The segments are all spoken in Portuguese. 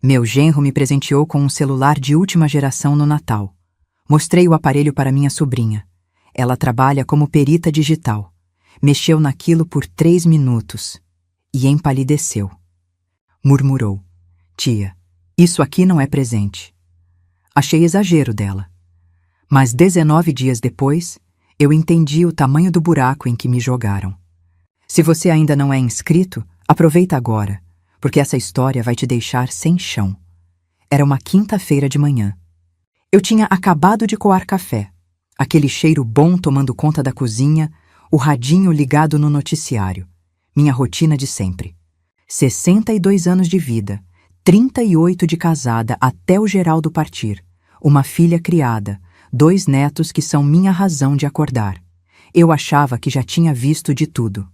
Meu genro me presenteou com um celular de última geração no Natal. Mostrei o aparelho para minha sobrinha. Ela trabalha como perita digital. Mexeu naquilo por 3 minutos e empalideceu. Murmurou: "Tia, isso aqui não é presente." Achei exagero dela. Mas 19 dias depois, eu entendi o tamanho do buraco em que me jogaram. Se você ainda não é inscrito, aproveita agora, porque essa história vai te deixar sem chão. Era uma quinta-feira de manhã. Eu tinha acabado de coar café, aquele cheiro bom tomando conta da cozinha, o radinho ligado no noticiário. Minha rotina de sempre. 62 anos de vida, 38 de casada até o Geraldo partir, uma filha criada, 2 netos que são minha razão de acordar. Eu achava que já tinha visto de tudo.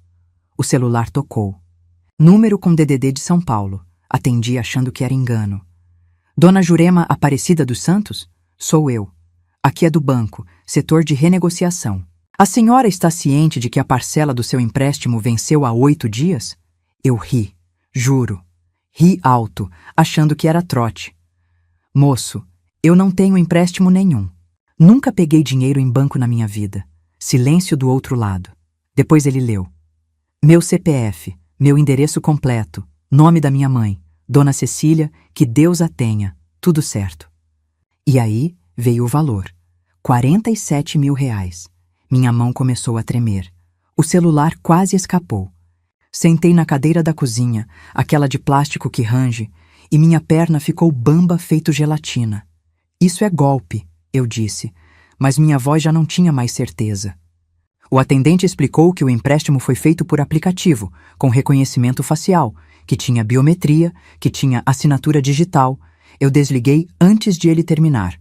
O celular tocou. Número com DDD de São Paulo. Atendi achando que era engano. Dona Jurema Aparecida dos Santos? Sou eu. Aqui é do banco, setor de renegociação. A senhora está ciente de que a parcela do seu empréstimo venceu há 8 dias? Eu ri, juro. Ri alto, achando que era trote. Moço, eu não tenho empréstimo nenhum. Nunca peguei dinheiro em banco na minha vida. Silêncio do outro lado. Depois ele leu. Meu CPF, meu endereço completo, nome da minha mãe, Dona Cecília, que Deus a tenha, tudo certo. E aí veio o valor. 47 mil reais. Minha mão começou a tremer. O celular quase escapou. Sentei na cadeira da cozinha, aquela de plástico que range, e minha perna ficou bamba feito gelatina. Isso é golpe, eu disse, mas minha voz já não tinha mais certeza. O atendente explicou que o empréstimo foi feito por aplicativo, com reconhecimento facial, que tinha biometria, que tinha assinatura digital. Eu desliguei antes de ele terminar.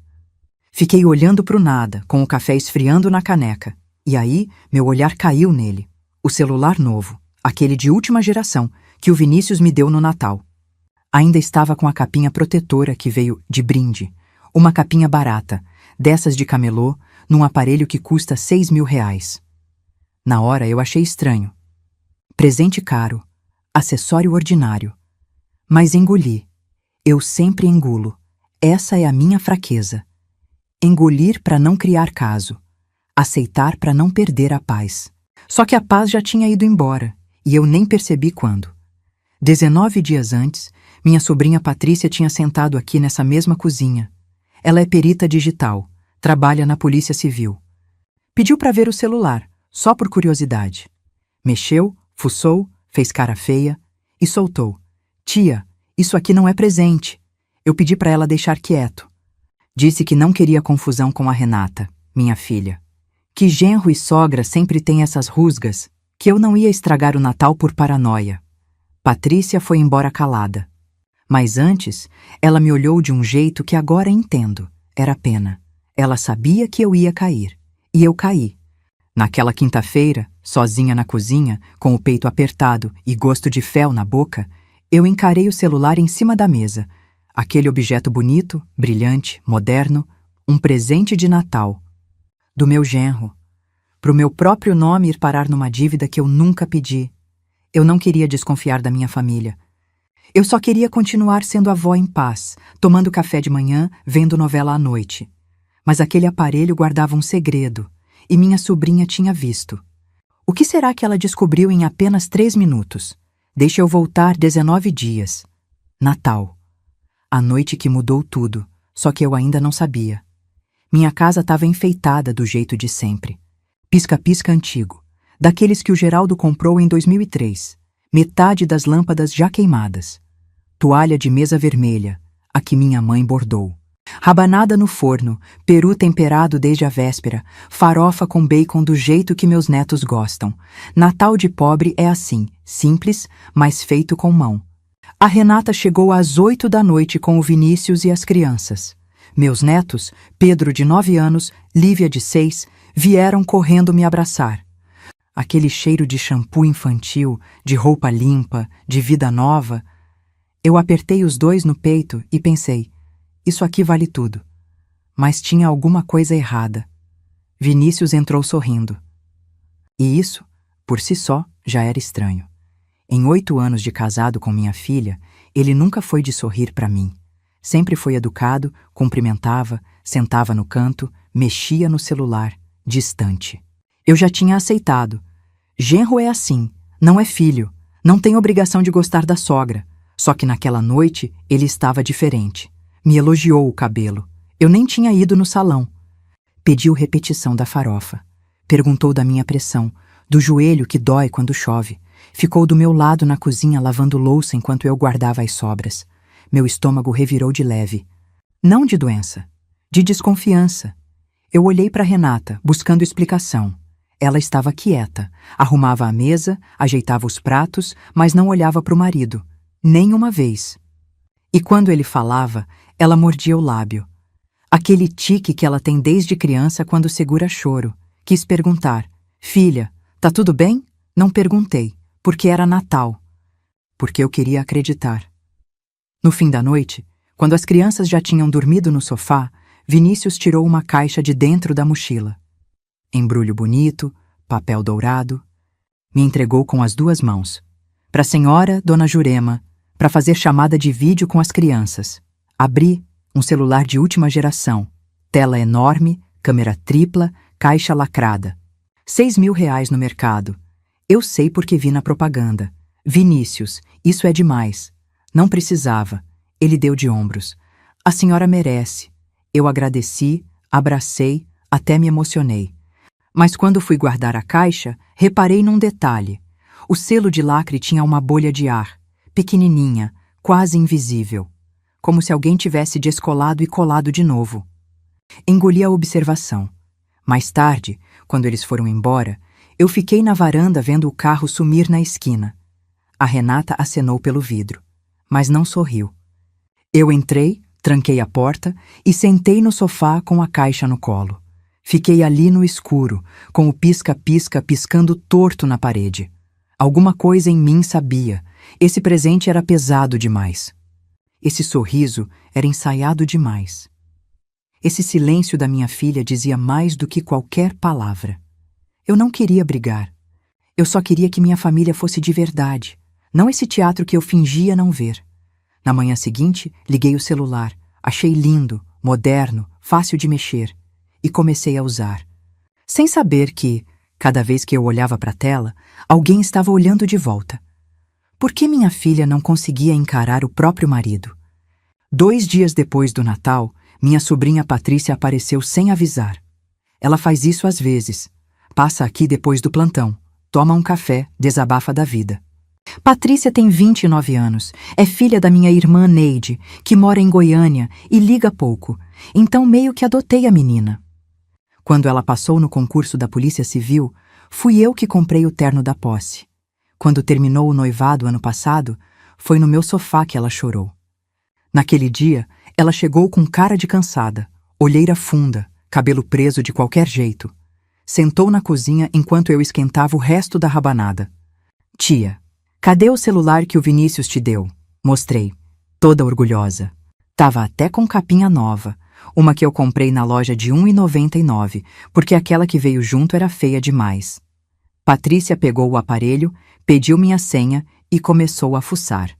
Fiquei olhando para o nada, com o café esfriando na caneca. E aí, meu olhar caiu nele. O celular novo, aquele de última geração, que o Vinícius me deu no Natal. Ainda estava com a capinha protetora que veio de brinde. Uma capinha barata, dessas de camelô, num aparelho que custa 6 mil reais. Na hora eu achei estranho. Presente caro, acessório ordinário. Mas engoli. Eu sempre engulo. Essa é a minha fraqueza. Engolir para não criar caso. Aceitar para não perder a paz. Só que a paz já tinha ido embora, e eu nem percebi quando. 19 dias antes, minha sobrinha Patrícia tinha sentado aqui nessa mesma cozinha. Ela é perita digital, trabalha na Polícia Civil. Pediu para ver o celular, só por curiosidade. Mexeu, fuçou, fez cara feia e soltou. Tia, isso aqui não é presente. Eu pedi para ela deixar quieto. Disse que não queria confusão com a Renata, minha filha. Que genro e sogra sempre têm essas rusgas, que eu não ia estragar o Natal por paranoia. Patrícia foi embora calada. Mas antes, ela me olhou de um jeito que agora entendo. Era pena. Ela sabia que eu ia cair. E eu caí. Naquela quinta-feira, sozinha na cozinha, com o peito apertado e gosto de fel na boca, eu encarei o celular em cima da mesa. Aquele objeto bonito, brilhante, moderno, um presente de Natal. Do meu genro. Pro meu próprio nome ir parar numa dívida que eu nunca pedi. Eu não queria desconfiar da minha família. Eu só queria continuar sendo avó em paz, tomando café de manhã, vendo novela à noite. Mas aquele aparelho guardava um segredo, e minha sobrinha tinha visto. O que será que ela descobriu em apenas 3 minutos? Deixa eu voltar 19 dias. Natal. A noite que mudou tudo, só que eu ainda não sabia. Minha casa estava enfeitada do jeito de sempre. Pisca-pisca antigo, daqueles que o Geraldo comprou em 2003. Metade das lâmpadas já queimadas. Toalha de mesa vermelha, a que minha mãe bordou. Rabanada no forno, peru temperado desde a véspera, farofa com bacon do jeito que meus netos gostam. Natal de pobre é assim, simples, mas feito com mão. A Renata chegou às 8 da noite com o Vinícius e as crianças. Meus netos, Pedro de 9 anos, Lívia de 6, vieram correndo me abraçar. Aquele cheiro de shampoo infantil, de roupa limpa, de vida nova. Eu apertei os dois no peito e pensei, isso aqui vale tudo. Mas tinha alguma coisa errada. Vinícius entrou sorrindo. E isso, por si só, já era estranho. Em 8 anos de casado com minha filha, Ele nunca foi de sorrir para mim. Sempre foi educado, cumprimentava, sentava no canto, mexia no celular, distante. Eu já tinha aceitado. Genro é assim, não é filho, não tem obrigação de gostar da sogra. Só que naquela noite ele estava diferente. Me elogiou o cabelo. Eu nem tinha ido no salão. Pediu repetição da farofa. Perguntou da minha pressão, do joelho que dói quando chove. Ficou do meu lado na cozinha lavando louça enquanto eu guardava as sobras. Meu estômago revirou de leve. Não de doença, de desconfiança. Eu olhei para Renata, buscando explicação. Ela estava quieta, arrumava a mesa, ajeitava os pratos, mas não olhava para o marido. Nem uma vez. E quando ele falava, ela mordia o lábio. Aquele tique que ela tem desde criança quando segura choro. Quis perguntar: filha, tá tudo bem? Não perguntei, porque era Natal. Porque eu queria acreditar. No fim da noite, quando as crianças já tinham dormido no sofá, Vinícius tirou uma caixa de dentro da mochila. Embrulho bonito, papel dourado. Me entregou com as 2 mãos. Para a senhora, dona Jurema, para fazer chamada de vídeo com as crianças. Abri um celular de última geração. Tela enorme, câmera tripla, caixa lacrada. R$ 6.000 no mercado. Eu sei porque vi na propaganda. Vinícius, isso é demais. Não precisava. Ele deu de ombros. A senhora merece. Eu agradeci, abracei, até me emocionei. Mas quando fui guardar a caixa, reparei num detalhe. O selo de lacre tinha uma bolha de ar, pequenininha, quase invisível. Como se alguém tivesse descolado e colado de novo. Engoli a observação. Mais tarde, quando eles foram embora, eu fiquei na varanda vendo o carro sumir na esquina. A Renata acenou pelo vidro, mas não sorriu. Eu entrei, tranquei a porta e sentei no sofá com a caixa no colo. Fiquei ali no escuro, com o pisca-pisca piscando torto na parede. Alguma coisa em mim sabia. Esse presente era pesado demais. Esse sorriso era ensaiado demais. Esse silêncio da minha filha dizia mais do que qualquer palavra. Eu não queria brigar. Eu só queria que minha família fosse de verdade, não esse teatro que eu fingia não ver. Na manhã seguinte, liguei o celular. Achei lindo, moderno, fácil de mexer. E comecei a usar. Sem saber que, cada vez que eu olhava para a tela, alguém estava olhando de volta. Por que minha filha não conseguia encarar o próprio marido? 2 dias depois do Natal, minha sobrinha Patrícia apareceu sem avisar. Ela faz isso às vezes. Passa aqui depois do plantão, toma um café, desabafa da vida. Patrícia tem 29 anos, é filha da minha irmã Neide, que mora em Goiânia e liga pouco, então meio que adotei a menina. Quando ela passou no concurso da Polícia Civil, fui eu que comprei o terno da posse. Quando terminou o noivado ano passado, foi no meu sofá que ela chorou. Naquele dia, ela chegou com cara de cansada, olheira funda, cabelo preso de qualquer jeito. Sentou na cozinha enquanto eu esquentava o resto da rabanada. Tia, cadê o celular que o Vinícius te deu? Mostrei, toda orgulhosa. Tava até com capinha nova, uma que eu comprei na loja de R$ 1,99, porque aquela que veio junto era feia demais. Patrícia pegou o aparelho, pediu minha senha e começou a fuçar.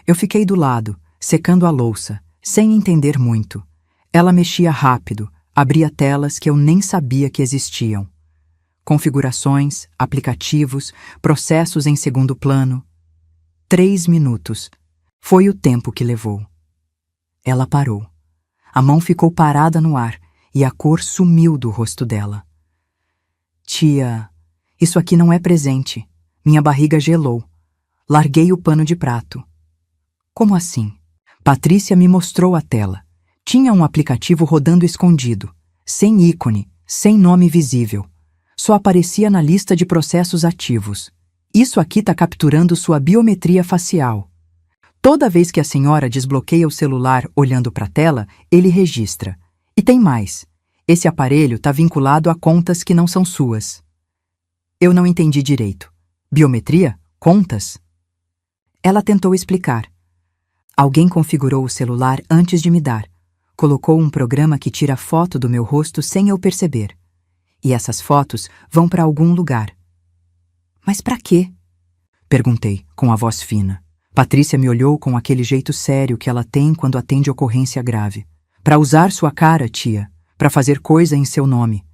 Eu fiquei do lado, secando a louça, sem entender muito. Ela mexia rápido, abria telas que eu nem sabia que existiam. Configurações, aplicativos, processos em segundo plano. 3 minutos. Foi o tempo que levou. Ela parou. A mão ficou parada no ar e a cor sumiu do rosto dela. Tia, isso aqui não é presente. Minha barriga gelou. Larguei o pano de prato. Como assim? Patrícia me mostrou a tela. Tinha um aplicativo rodando escondido, sem ícone, sem nome visível. Só aparecia na lista de processos ativos. Isso aqui está capturando sua biometria facial. Toda vez que a senhora desbloqueia o celular olhando para a tela, ele registra. E tem mais. Esse aparelho está vinculado a contas que não são suas. Eu não entendi direito. Biometria? Contas? Ela tentou explicar. Alguém configurou o celular antes de me dar. Colocou um programa que tira foto do meu rosto sem eu perceber. E essas fotos vão para algum lugar. Mas para quê? Perguntei, com a voz fina. Patrícia me olhou com aquele jeito sério que ela tem quando atende ocorrência grave. Para usar sua cara, tia, para fazer coisa em seu nome.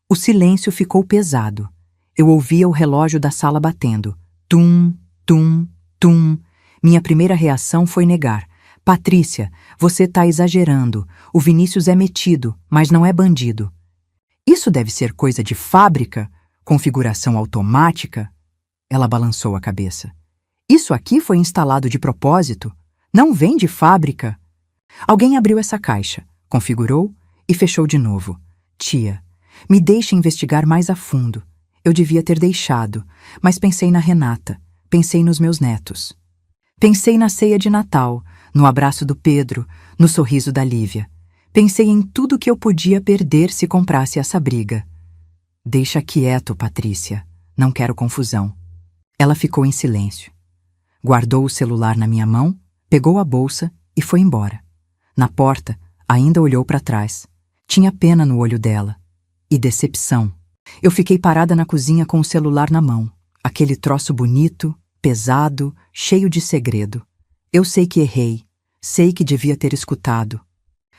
O silêncio ficou pesado. Eu ouvia o relógio da sala batendo. Tum, tum, tum. Minha primeira reação foi negar. Patrícia, você tá exagerando. O Vinícius é metido, mas não é bandido. Isso deve ser coisa de fábrica? Configuração automática? Ela balançou a cabeça. Isso aqui foi instalado de propósito? Não vem de fábrica? Alguém abriu essa caixa, configurou e fechou de novo. Tia, me deixe investigar mais a fundo. Eu devia ter deixado, mas pensei na Renata, pensei nos meus netos. Pensei na ceia de Natal, no abraço do Pedro, no sorriso da Lívia. Pensei em tudo que eu podia perder se comprasse essa briga. Deixa quieto, Patrícia. Não quero confusão. Ela ficou em silêncio. Guardou o celular na minha mão, pegou a bolsa e foi embora. Na porta, ainda olhou para trás. Tinha pena no olho dela. E decepção. Eu fiquei parada na cozinha com o celular na mão. Aquele troço bonito, pesado, cheio de segredo. Eu sei que errei. Sei que devia ter escutado.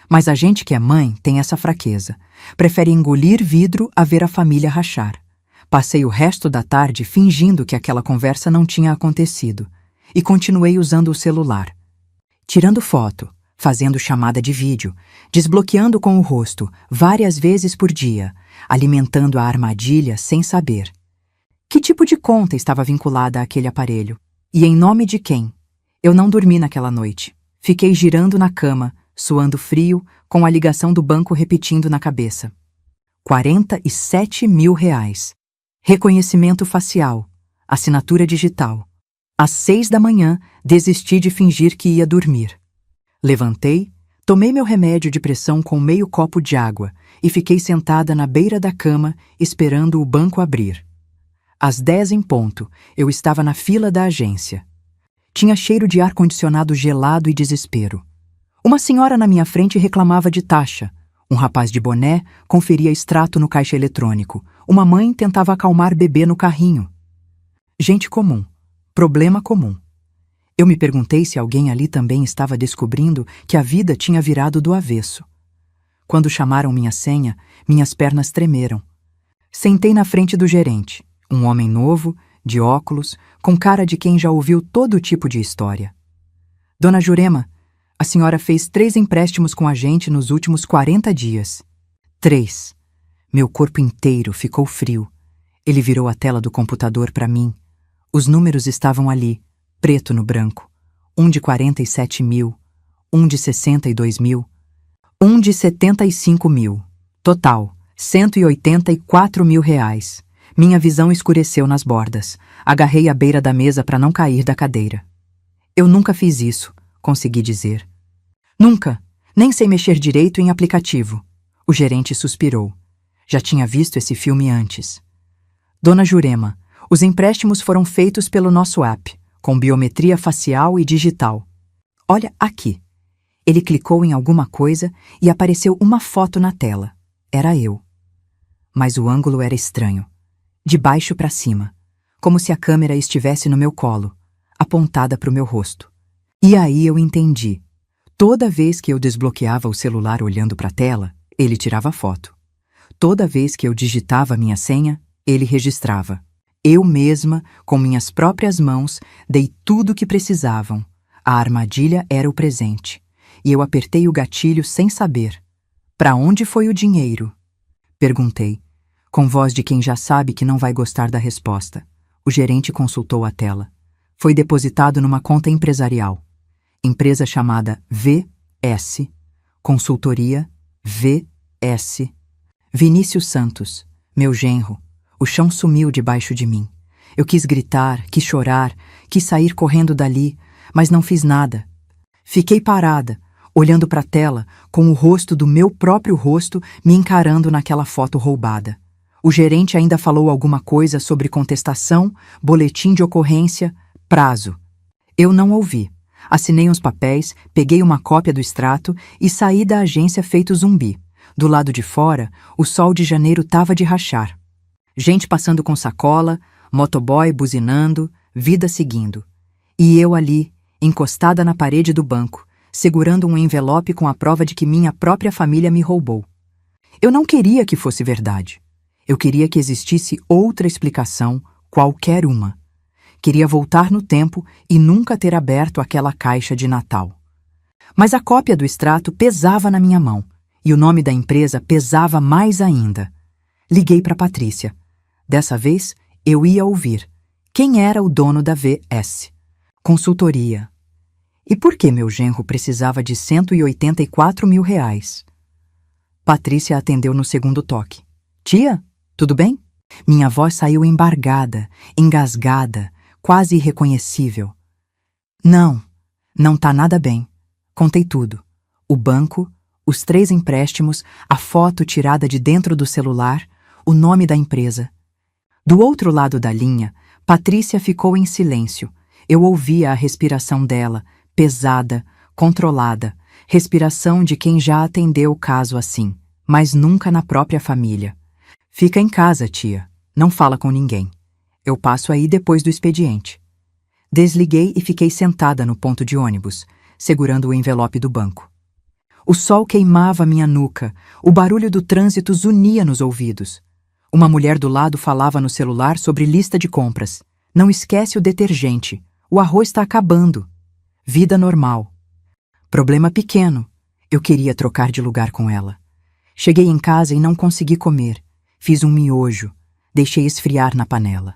Mas a gente que é mãe tem essa fraqueza. Prefere engolir vidro a ver a família rachar. Passei o resto da tarde fingindo que aquela conversa não tinha acontecido. E continuei usando o celular. Tirando foto, fazendo chamada de vídeo, desbloqueando com o rosto várias vezes por dia, alimentando a armadilha sem saber. Que tipo de conta estava vinculada àquele aparelho? E em nome de quem? Eu não dormi naquela noite. Fiquei girando na cama, suando frio, com a ligação do banco repetindo na cabeça. 47 mil reais. Reconhecimento facial. Assinatura digital. Às 6 da manhã, desisti de fingir que ia dormir. Levantei, tomei meu remédio de pressão com meio copo de água e fiquei sentada na beira da cama, esperando o banco abrir. Às 10 em ponto, eu estava na fila da agência. Tinha cheiro de ar-condicionado gelado e desespero. Uma senhora na minha frente reclamava de taxa. Um rapaz de boné conferia extrato no caixa eletrônico. Uma mãe tentava acalmar bebê no carrinho. Gente comum. Problema comum. Eu me perguntei se alguém ali também estava descobrindo que a vida tinha virado do avesso. Quando chamaram minha senha, minhas pernas tremeram. Sentei na frente do gerente, um homem novo, de óculos, com cara de quem já ouviu todo tipo de história. Dona Jurema, a senhora fez 3 empréstimos com a gente nos últimos 40 dias. 3. Meu corpo inteiro ficou frio. Ele virou a tela do computador para mim. Os números estavam ali, preto no branco. Um de 47 mil, um de 62 mil, um de 75 mil. Total, 184 mil reais. Minha visão escureceu nas bordas. Agarrei a beira da mesa para não cair da cadeira. Eu nunca fiz isso, consegui dizer. Nunca. Nem sei mexer direito em aplicativo. O gerente suspirou. Já tinha visto esse filme antes. Dona Jurema, os empréstimos foram feitos pelo nosso app, com biometria facial e digital. Olha aqui. Ele clicou em alguma coisa e apareceu uma foto na tela. Era eu. Mas o ângulo era estranho. De baixo para cima, como se a câmera estivesse no meu colo, apontada para o meu rosto. E aí eu entendi. Toda vez que eu desbloqueava o celular olhando para a tela, ele tirava foto. Toda vez que eu digitava minha senha, ele registrava. Eu mesma, com minhas próprias mãos, dei tudo o que precisavam. A armadilha era o presente. E eu apertei o gatilho sem saber. Para onde foi o dinheiro? Perguntei, com voz de quem já sabe que não vai gostar da resposta. O gerente consultou a tela. Foi depositado numa conta empresarial. Empresa chamada VS. Consultoria VS. Vinícius Santos, meu genro. O chão sumiu debaixo de mim. Eu quis gritar, quis chorar, quis sair correndo dali, mas não fiz nada. Fiquei parada, olhando para a tela, com o rosto do meu próprio rosto me encarando naquela foto roubada. O gerente ainda falou alguma coisa sobre contestação, boletim de ocorrência, prazo. Eu não ouvi. Assinei uns papéis, peguei uma cópia do extrato e saí da agência feito zumbi. Do lado de fora, o sol de janeiro tava de rachar. Gente passando com sacola, motoboy buzinando, vida seguindo. E eu ali, encostada na parede do banco, segurando um envelope com a prova de que minha própria família me roubou. Eu não queria que fosse verdade. Eu queria que existisse outra explicação, qualquer uma. Queria voltar no tempo e nunca ter aberto aquela caixa de Natal. Mas a cópia do extrato pesava na minha mão, e o nome da empresa pesava mais ainda. Liguei para Patrícia. Dessa vez, eu ia ouvir. Quem era o dono da VS? Consultoria. E por que meu genro precisava de R$ 184 mil? Patrícia atendeu no segundo toque. Tia, tudo bem? Minha voz saiu embargada, engasgada, quase irreconhecível. Não tá nada bem. Contei tudo. O banco, os 3 empréstimos, a foto tirada de dentro do celular, o nome da empresa. Do outro lado da linha, Patrícia ficou em silêncio. Eu ouvia a respiração dela, pesada, controlada, respiração de quem já atendeu o caso assim, mas nunca na própria família. Fica em casa, tia. Não fala com ninguém. Eu passo aí depois do expediente. Desliguei e fiquei sentada no ponto de ônibus, segurando o envelope do banco. O sol queimava minha nuca, o barulho do trânsito zunia nos ouvidos. Uma mulher do lado falava no celular sobre lista de compras. Não esquece o detergente. O arroz está acabando. Vida normal. Problema pequeno. Eu queria trocar de lugar com ela. Cheguei em casa e não consegui comer. Fiz um miojo. Deixei esfriar na panela.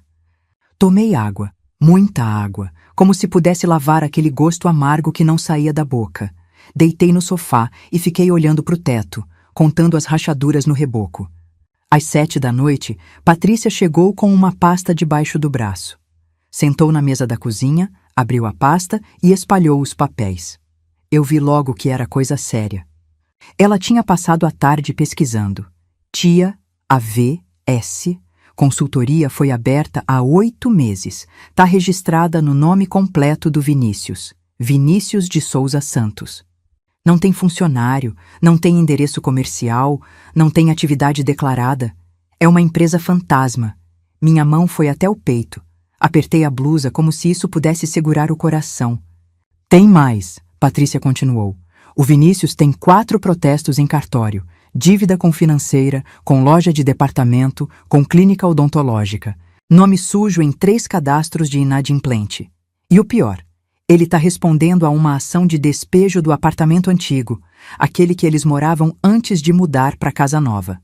Tomei água, muita água, como se pudesse lavar aquele gosto amargo que não saía da boca. Deitei no sofá e fiquei olhando para o teto, contando as rachaduras no reboco. Às 7 da noite, Patrícia chegou com uma pasta debaixo do braço. Sentou na mesa da cozinha, abriu a pasta e espalhou os papéis. Eu vi logo que era coisa séria. Ela tinha passado a tarde pesquisando. Tia AVS. Consultoria foi aberta há 8 meses. Tá registrada no nome completo do Vinícius. Vinícius de Souza Santos. Não tem funcionário, não tem endereço comercial, não tem atividade declarada. É uma empresa fantasma. Minha mão foi até o peito. Apertei a blusa como se isso pudesse segurar o coração. Tem mais, Patrícia continuou. O Vinícius tem 4 protestos em cartório. Dívida com financeira, com loja de departamento, com clínica odontológica. Nome sujo em 3 cadastros de inadimplente. E o pior, ele está respondendo a uma ação de despejo do apartamento antigo, aquele que eles moravam antes de mudar para a casa nova.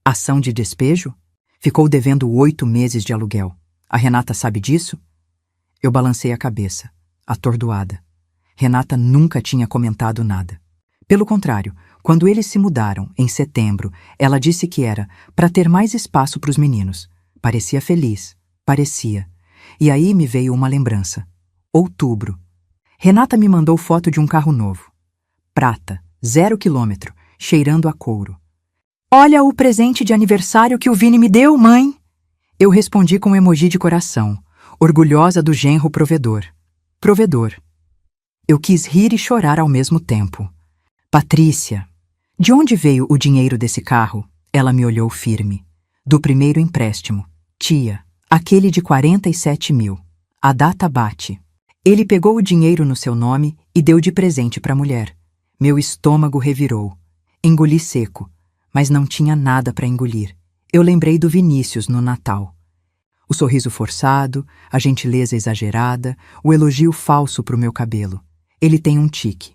Ação de despejo? Ficou devendo 8 meses de aluguel. A Renata sabe disso? Eu balancei a cabeça, atordoada. Renata nunca tinha comentado nada. Pelo contrário, quando eles se mudaram, em setembro, ela disse que era para ter mais espaço para os meninos. Parecia feliz, parecia. E aí me veio uma lembrança. Outubro. Renata me mandou foto de um carro novo. Prata, 0 quilômetro, cheirando a couro. Olha o presente de aniversário que o Vini me deu, mãe! Eu respondi com um emoji de coração, orgulhosa do genro provedor. Provedor. Eu quis rir e chorar ao mesmo tempo. Patrícia, de onde veio o dinheiro desse carro? Ela me olhou firme. Do primeiro empréstimo. Tia, aquele de 47 mil. A data bate. Ele pegou o dinheiro no seu nome e deu de presente para a mulher. Meu estômago revirou. Engoli seco, mas não tinha nada para engolir. Eu lembrei do Vinícius no Natal. O sorriso forçado, a gentileza exagerada, o elogio falso pro meu cabelo. Ele tem um tique.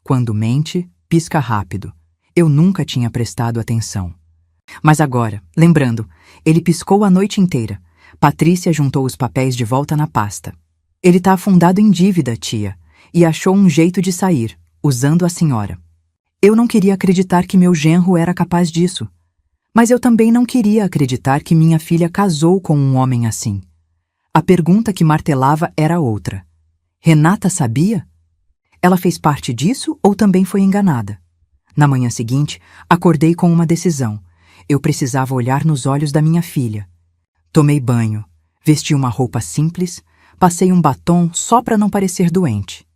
Quando mente, pisca rápido. Eu nunca tinha prestado atenção. Mas agora, lembrando, ele piscou a noite inteira. Patrícia juntou os papéis de volta na pasta. Ele tá afundado em dívida, tia, e achou um jeito de sair, usando a senhora. Eu não queria acreditar que meu genro era capaz disso. Mas eu também não queria acreditar que minha filha casou com um homem assim. A pergunta que martelava era outra. Renata sabia? Ela fez parte disso ou também foi enganada? Na manhã seguinte, acordei com uma decisão. Eu precisava olhar nos olhos da minha filha. Tomei banho, vesti uma roupa simples, passei um batom só para não parecer doente.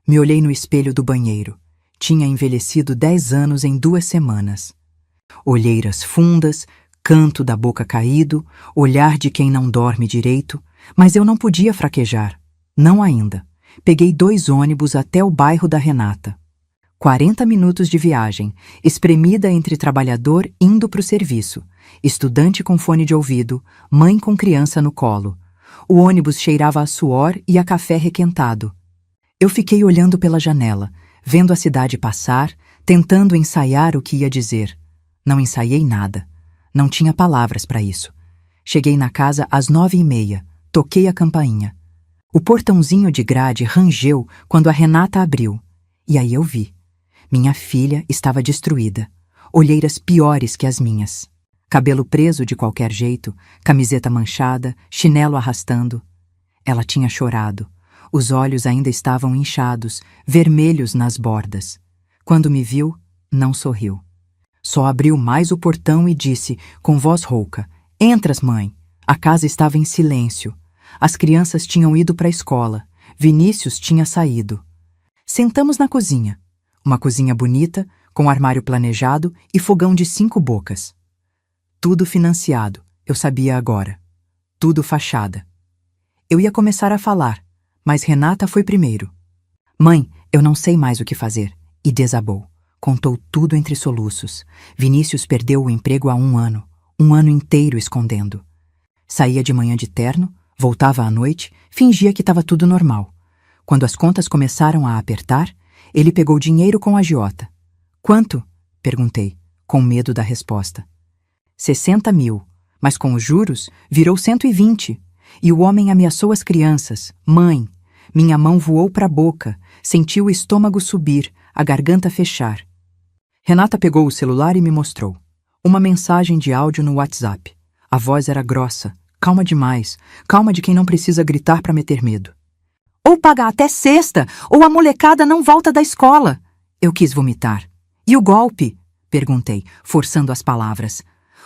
Me olhei no espelho do banheiro. Tinha envelhecido 10 anos em 2 semanas. Olheiras fundas, canto da boca caído, olhar de quem não dorme direito, mas eu não podia fraquejar. Não ainda. Peguei 2 ônibus até o bairro da Renata. 40 minutos de viagem, espremida entre trabalhador indo para o serviço, estudante com fone de ouvido, mãe com criança no colo. O ônibus cheirava a suor e a café requentado. Eu fiquei olhando pela janela, vendo a cidade passar, tentando ensaiar o que ia dizer. Não ensaiei nada. Não tinha palavras para isso. Cheguei na casa às 9h30. Toquei a campainha. O portãozinho de grade rangeu quando a Renata abriu. E aí eu vi. Minha filha estava destruída. Olheiras piores que as minhas. Cabelo preso de qualquer jeito, camiseta manchada, chinelo arrastando. Ela tinha chorado. Os olhos ainda estavam inchados, vermelhos nas bordas. Quando me viu, não sorriu. Só abriu mais o portão e disse, com voz rouca, "Entras, mãe." A casa estava em silêncio. As crianças tinham ido para a escola. Vinícius tinha saído. Sentamos na cozinha. Uma cozinha bonita, com armário planejado e fogão de 5 bocas. Tudo financiado, eu sabia agora. Tudo fachada. Eu ia começar a falar, mas Renata foi primeiro. "Mãe, eu não sei mais o que fazer." E desabou. Contou tudo entre soluços. Vinícius perdeu o emprego há 1 ano. 1 ano inteiro escondendo. Saía de manhã de terno, voltava à noite, fingia que estava tudo normal. Quando as contas começaram a apertar, ele pegou dinheiro com a agiota. "Quanto?" perguntei, com medo da resposta. 60 mil, mas com os juros virou 120. E o homem ameaçou as crianças. "Mãe." Minha mão voou para a boca, senti o estômago subir, a garganta fechar. Renata pegou o celular e me mostrou. Uma mensagem de áudio no WhatsApp. A voz era grossa, calma demais, calma de quem não precisa gritar para meter medo. "Ou paga até sexta, ou a molecada não volta da escola." Eu quis vomitar. "E o golpe?" perguntei, forçando as palavras.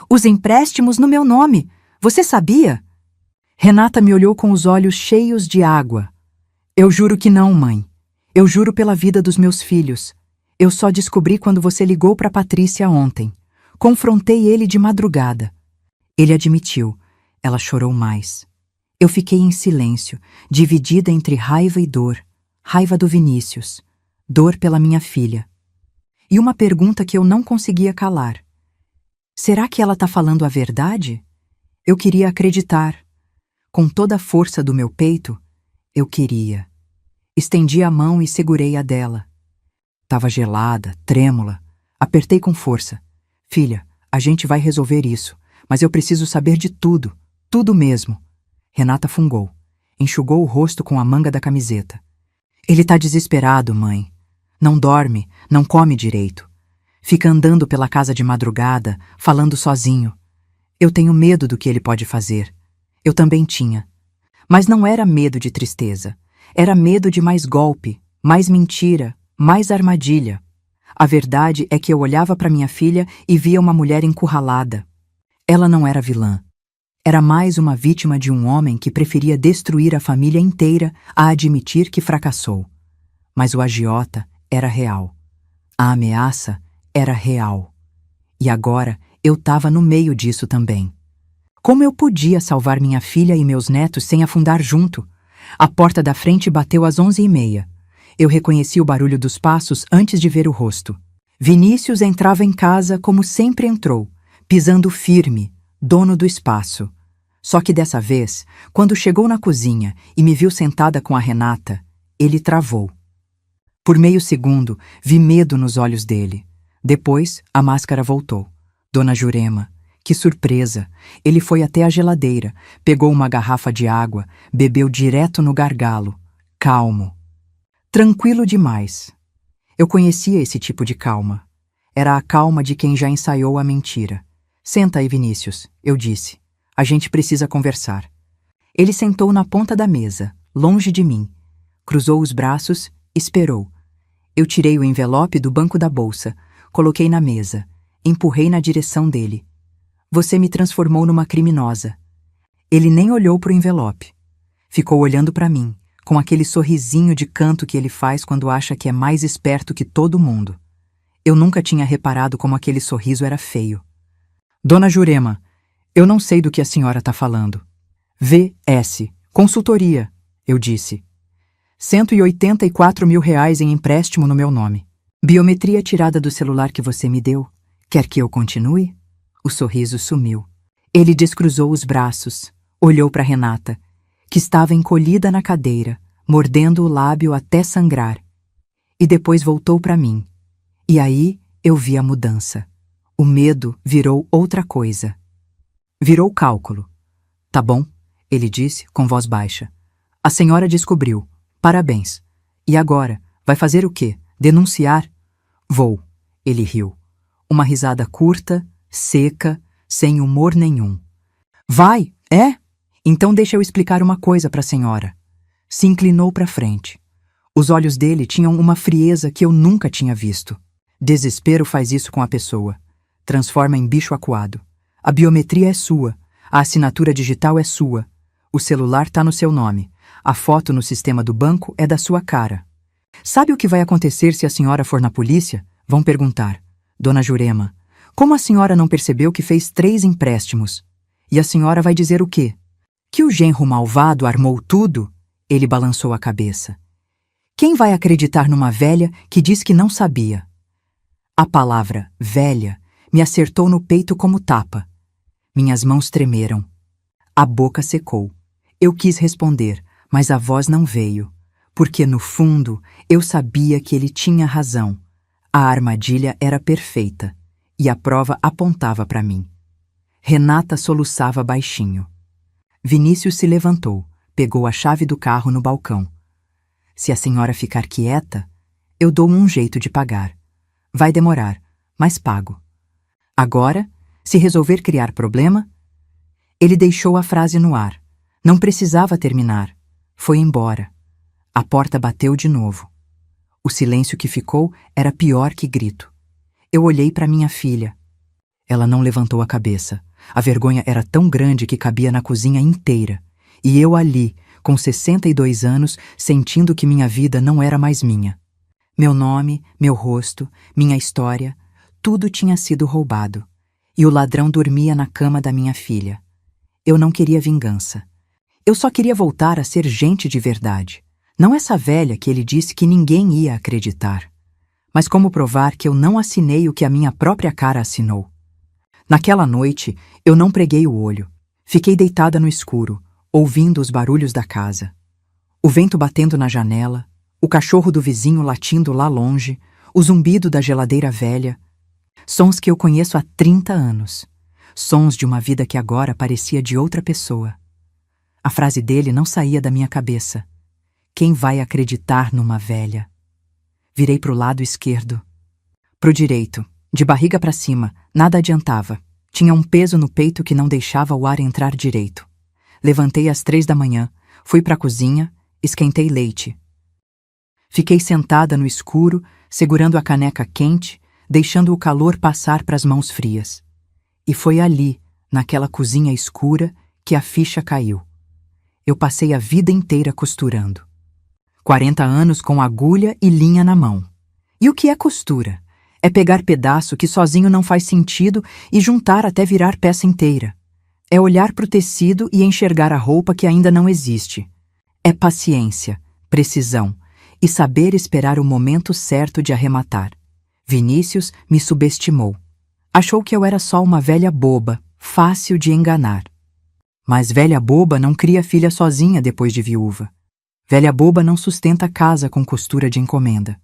"Os empréstimos no meu nome. Você sabia?" Renata me olhou com os olhos cheios de água. "Eu juro que não, mãe. Eu juro pela vida dos meus filhos. Eu só descobri quando você ligou para Patrícia ontem. Confrontei ele de madrugada." Ele admitiu. Ela chorou mais. Eu fiquei em silêncio, dividida entre raiva e dor. Raiva do Vinícius. Dor pela minha filha. E uma pergunta que eu não conseguia calar. Será que ela está falando a verdade? Eu queria acreditar. Com toda a força do meu peito, eu queria. Estendi a mão e segurei a dela. Tava gelada, trêmula. Apertei com força. "Filha, a gente vai resolver isso, mas eu preciso saber de tudo, tudo mesmo." Renata fungou. Enxugou o rosto com a manga da camiseta. "Ele tá desesperado, mãe. Não dorme, não come direito. Fica andando pela casa de madrugada, falando sozinho. Eu tenho medo do que ele pode fazer." Eu também tinha. Mas não era medo de tristeza. Era medo de mais golpe, mais mentira, mais armadilha. A verdade é que eu olhava para minha filha e via uma mulher encurralada. Ela não era vilã. Era mais uma vítima de um homem que preferia destruir a família inteira a admitir que fracassou. Mas o agiota era real. A ameaça era real. E agora eu estava no meio disso também. Como eu podia salvar minha filha e meus netos sem afundar junto? A porta da frente bateu às 11h30. Eu reconheci o barulho dos passos antes de ver o rosto. Vinícius entrava em casa como sempre entrou, pisando firme, dono do espaço. Só que dessa vez, quando chegou na cozinha e me viu sentada com a Renata, ele travou. Por meio segundo, vi medo nos olhos dele. Depois, a máscara voltou. "Dona Jurema, que surpresa! Ele foi até a geladeira, pegou uma garrafa de água, bebeu direto no gargalo. Calmo. Tranquilo demais. Eu conhecia esse tipo de calma. Era a calma de quem já ensaiou a mentira. "Senta aí, Vinícius", eu disse. "A gente precisa conversar." Ele sentou na ponta da mesa, longe de mim. Cruzou os braços, esperou. Eu tirei o envelope do banco da bolsa, coloquei na mesa, empurrei na direção dele. "Você me transformou numa criminosa." Ele nem olhou para o envelope. Ficou olhando para mim, com aquele sorrisinho de canto que ele faz quando acha que é mais esperto que todo mundo. Eu nunca tinha reparado como aquele sorriso era feio. "Dona Jurema, eu não sei do que a senhora está falando." "VS, consultoria", eu disse. R$ 184 mil em empréstimo no meu nome. Biometria tirada do celular que você me deu. Quer que eu continue? O sorriso sumiu. Ele descruzou os braços, olhou para Renata, que estava encolhida na cadeira, mordendo o lábio até sangrar. E depois voltou para mim. E aí eu vi a mudança. O medo virou outra coisa. Virou cálculo. Tá bom, ele disse com voz baixa. A senhora descobriu. Parabéns. E agora? Vai fazer o quê? Denunciar? Vou. Ele riu. Uma risada curta, seca, sem humor nenhum. Vai, é? Então deixa eu explicar uma coisa para a senhora. Se inclinou para frente. Os olhos dele tinham uma frieza que eu nunca tinha visto. Desespero faz isso com a pessoa. Transforma em bicho acuado. A biometria é sua. A assinatura digital é sua. O celular tá no seu nome. A foto no sistema do banco é da sua cara. Sabe o que vai acontecer se a senhora for na polícia? Vão perguntar. Dona Jurema, como a senhora não percebeu que fez 3 empréstimos? E a senhora vai dizer o quê? Que o genro malvado armou tudo? Ele balançou a cabeça. Quem vai acreditar numa velha que diz que não sabia? A palavra velha me acertou no peito como tapa. Minhas mãos tremeram. A boca secou. Eu quis responder, mas a voz não veio, porque no fundo eu sabia que ele tinha razão. A armadilha era perfeita, e a prova apontava para mim. Renata soluçava baixinho. Vinícius se levantou, pegou a chave do carro no balcão. Se a senhora ficar quieta, eu dou um jeito de pagar. Vai demorar, mas pago. Agora, se resolver criar problema... Ele deixou a frase no ar. Não precisava terminar. Foi embora. A porta bateu de novo. O silêncio que ficou era pior que grito. Eu olhei para minha filha. Ela não levantou a cabeça. A vergonha era tão grande que cabia na cozinha inteira. E eu ali, com 62 anos, sentindo que minha vida não era mais minha. Meu nome, meu rosto, minha história, tudo tinha sido roubado. E o ladrão dormia na cama da minha filha. Eu não queria vingança. Eu só queria voltar a ser gente de verdade. Não essa velha que ele disse que ninguém ia acreditar. Mas como provar que eu não assinei o que a minha própria cara assinou? Naquela noite, eu não preguei o olho. Fiquei deitada no escuro, ouvindo os barulhos da casa. O vento batendo na janela, o cachorro do vizinho latindo lá longe, o zumbido da geladeira velha. Sons que eu conheço há 30 anos. Sons de uma vida que agora parecia de outra pessoa. A frase dele não saía da minha cabeça. Quem vai acreditar numa velha? Virei pro lado esquerdo. Pro direito, de barriga para cima, nada adiantava. Tinha um peso no peito que não deixava o ar entrar direito. Levantei às 3 da manhã, fui pra cozinha, esquentei leite. Fiquei sentada no escuro, segurando a caneca quente, deixando o calor passar pras mãos frias. E foi ali, naquela cozinha escura, que a ficha caiu. Eu passei a vida inteira costurando. 40 anos com agulha e linha na mão. E o que é costura? É pegar pedaço que sozinho não faz sentido e juntar até virar peça inteira. É olhar para o tecido e enxergar a roupa que ainda não existe. É paciência, precisão e saber esperar o momento certo de arrematar. Vinícius me subestimou. Achou que eu era só uma velha boba, fácil de enganar. Mas velha boba não cria filha sozinha depois de viúva. Velha boba não sustenta casa com costura de encomenda.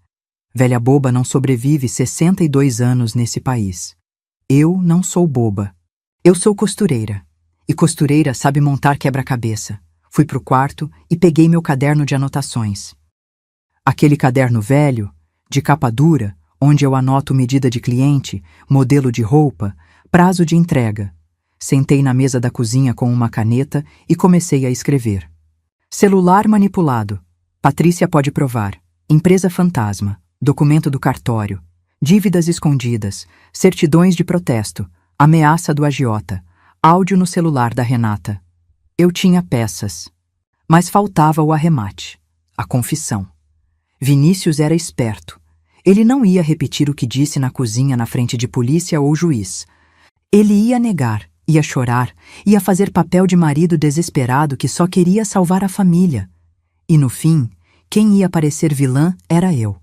Velha boba não sobrevive 62 anos nesse país. Eu não sou boba. Eu sou costureira. E costureira sabe montar quebra-cabeça. Fui pro quarto e peguei meu caderno de anotações. Aquele caderno velho, de capa dura, onde eu anoto medida de cliente, modelo de roupa, prazo de entrega. Sentei na mesa da cozinha com uma caneta e comecei a escrever. Celular manipulado. Patrícia pode provar. Empresa fantasma. Documento do cartório. Dívidas escondidas. Certidões de protesto. Ameaça do agiota. Áudio no celular da Renata. Eu tinha peças. Mas faltava o arremate. A confissão. Vinícius era esperto. Ele não ia repetir o que disse na cozinha na frente de polícia ou juiz. Ele ia negar, ia chorar, ia fazer papel de marido desesperado que só queria salvar a família. E no fim, Quem ia parecer vilã era eu,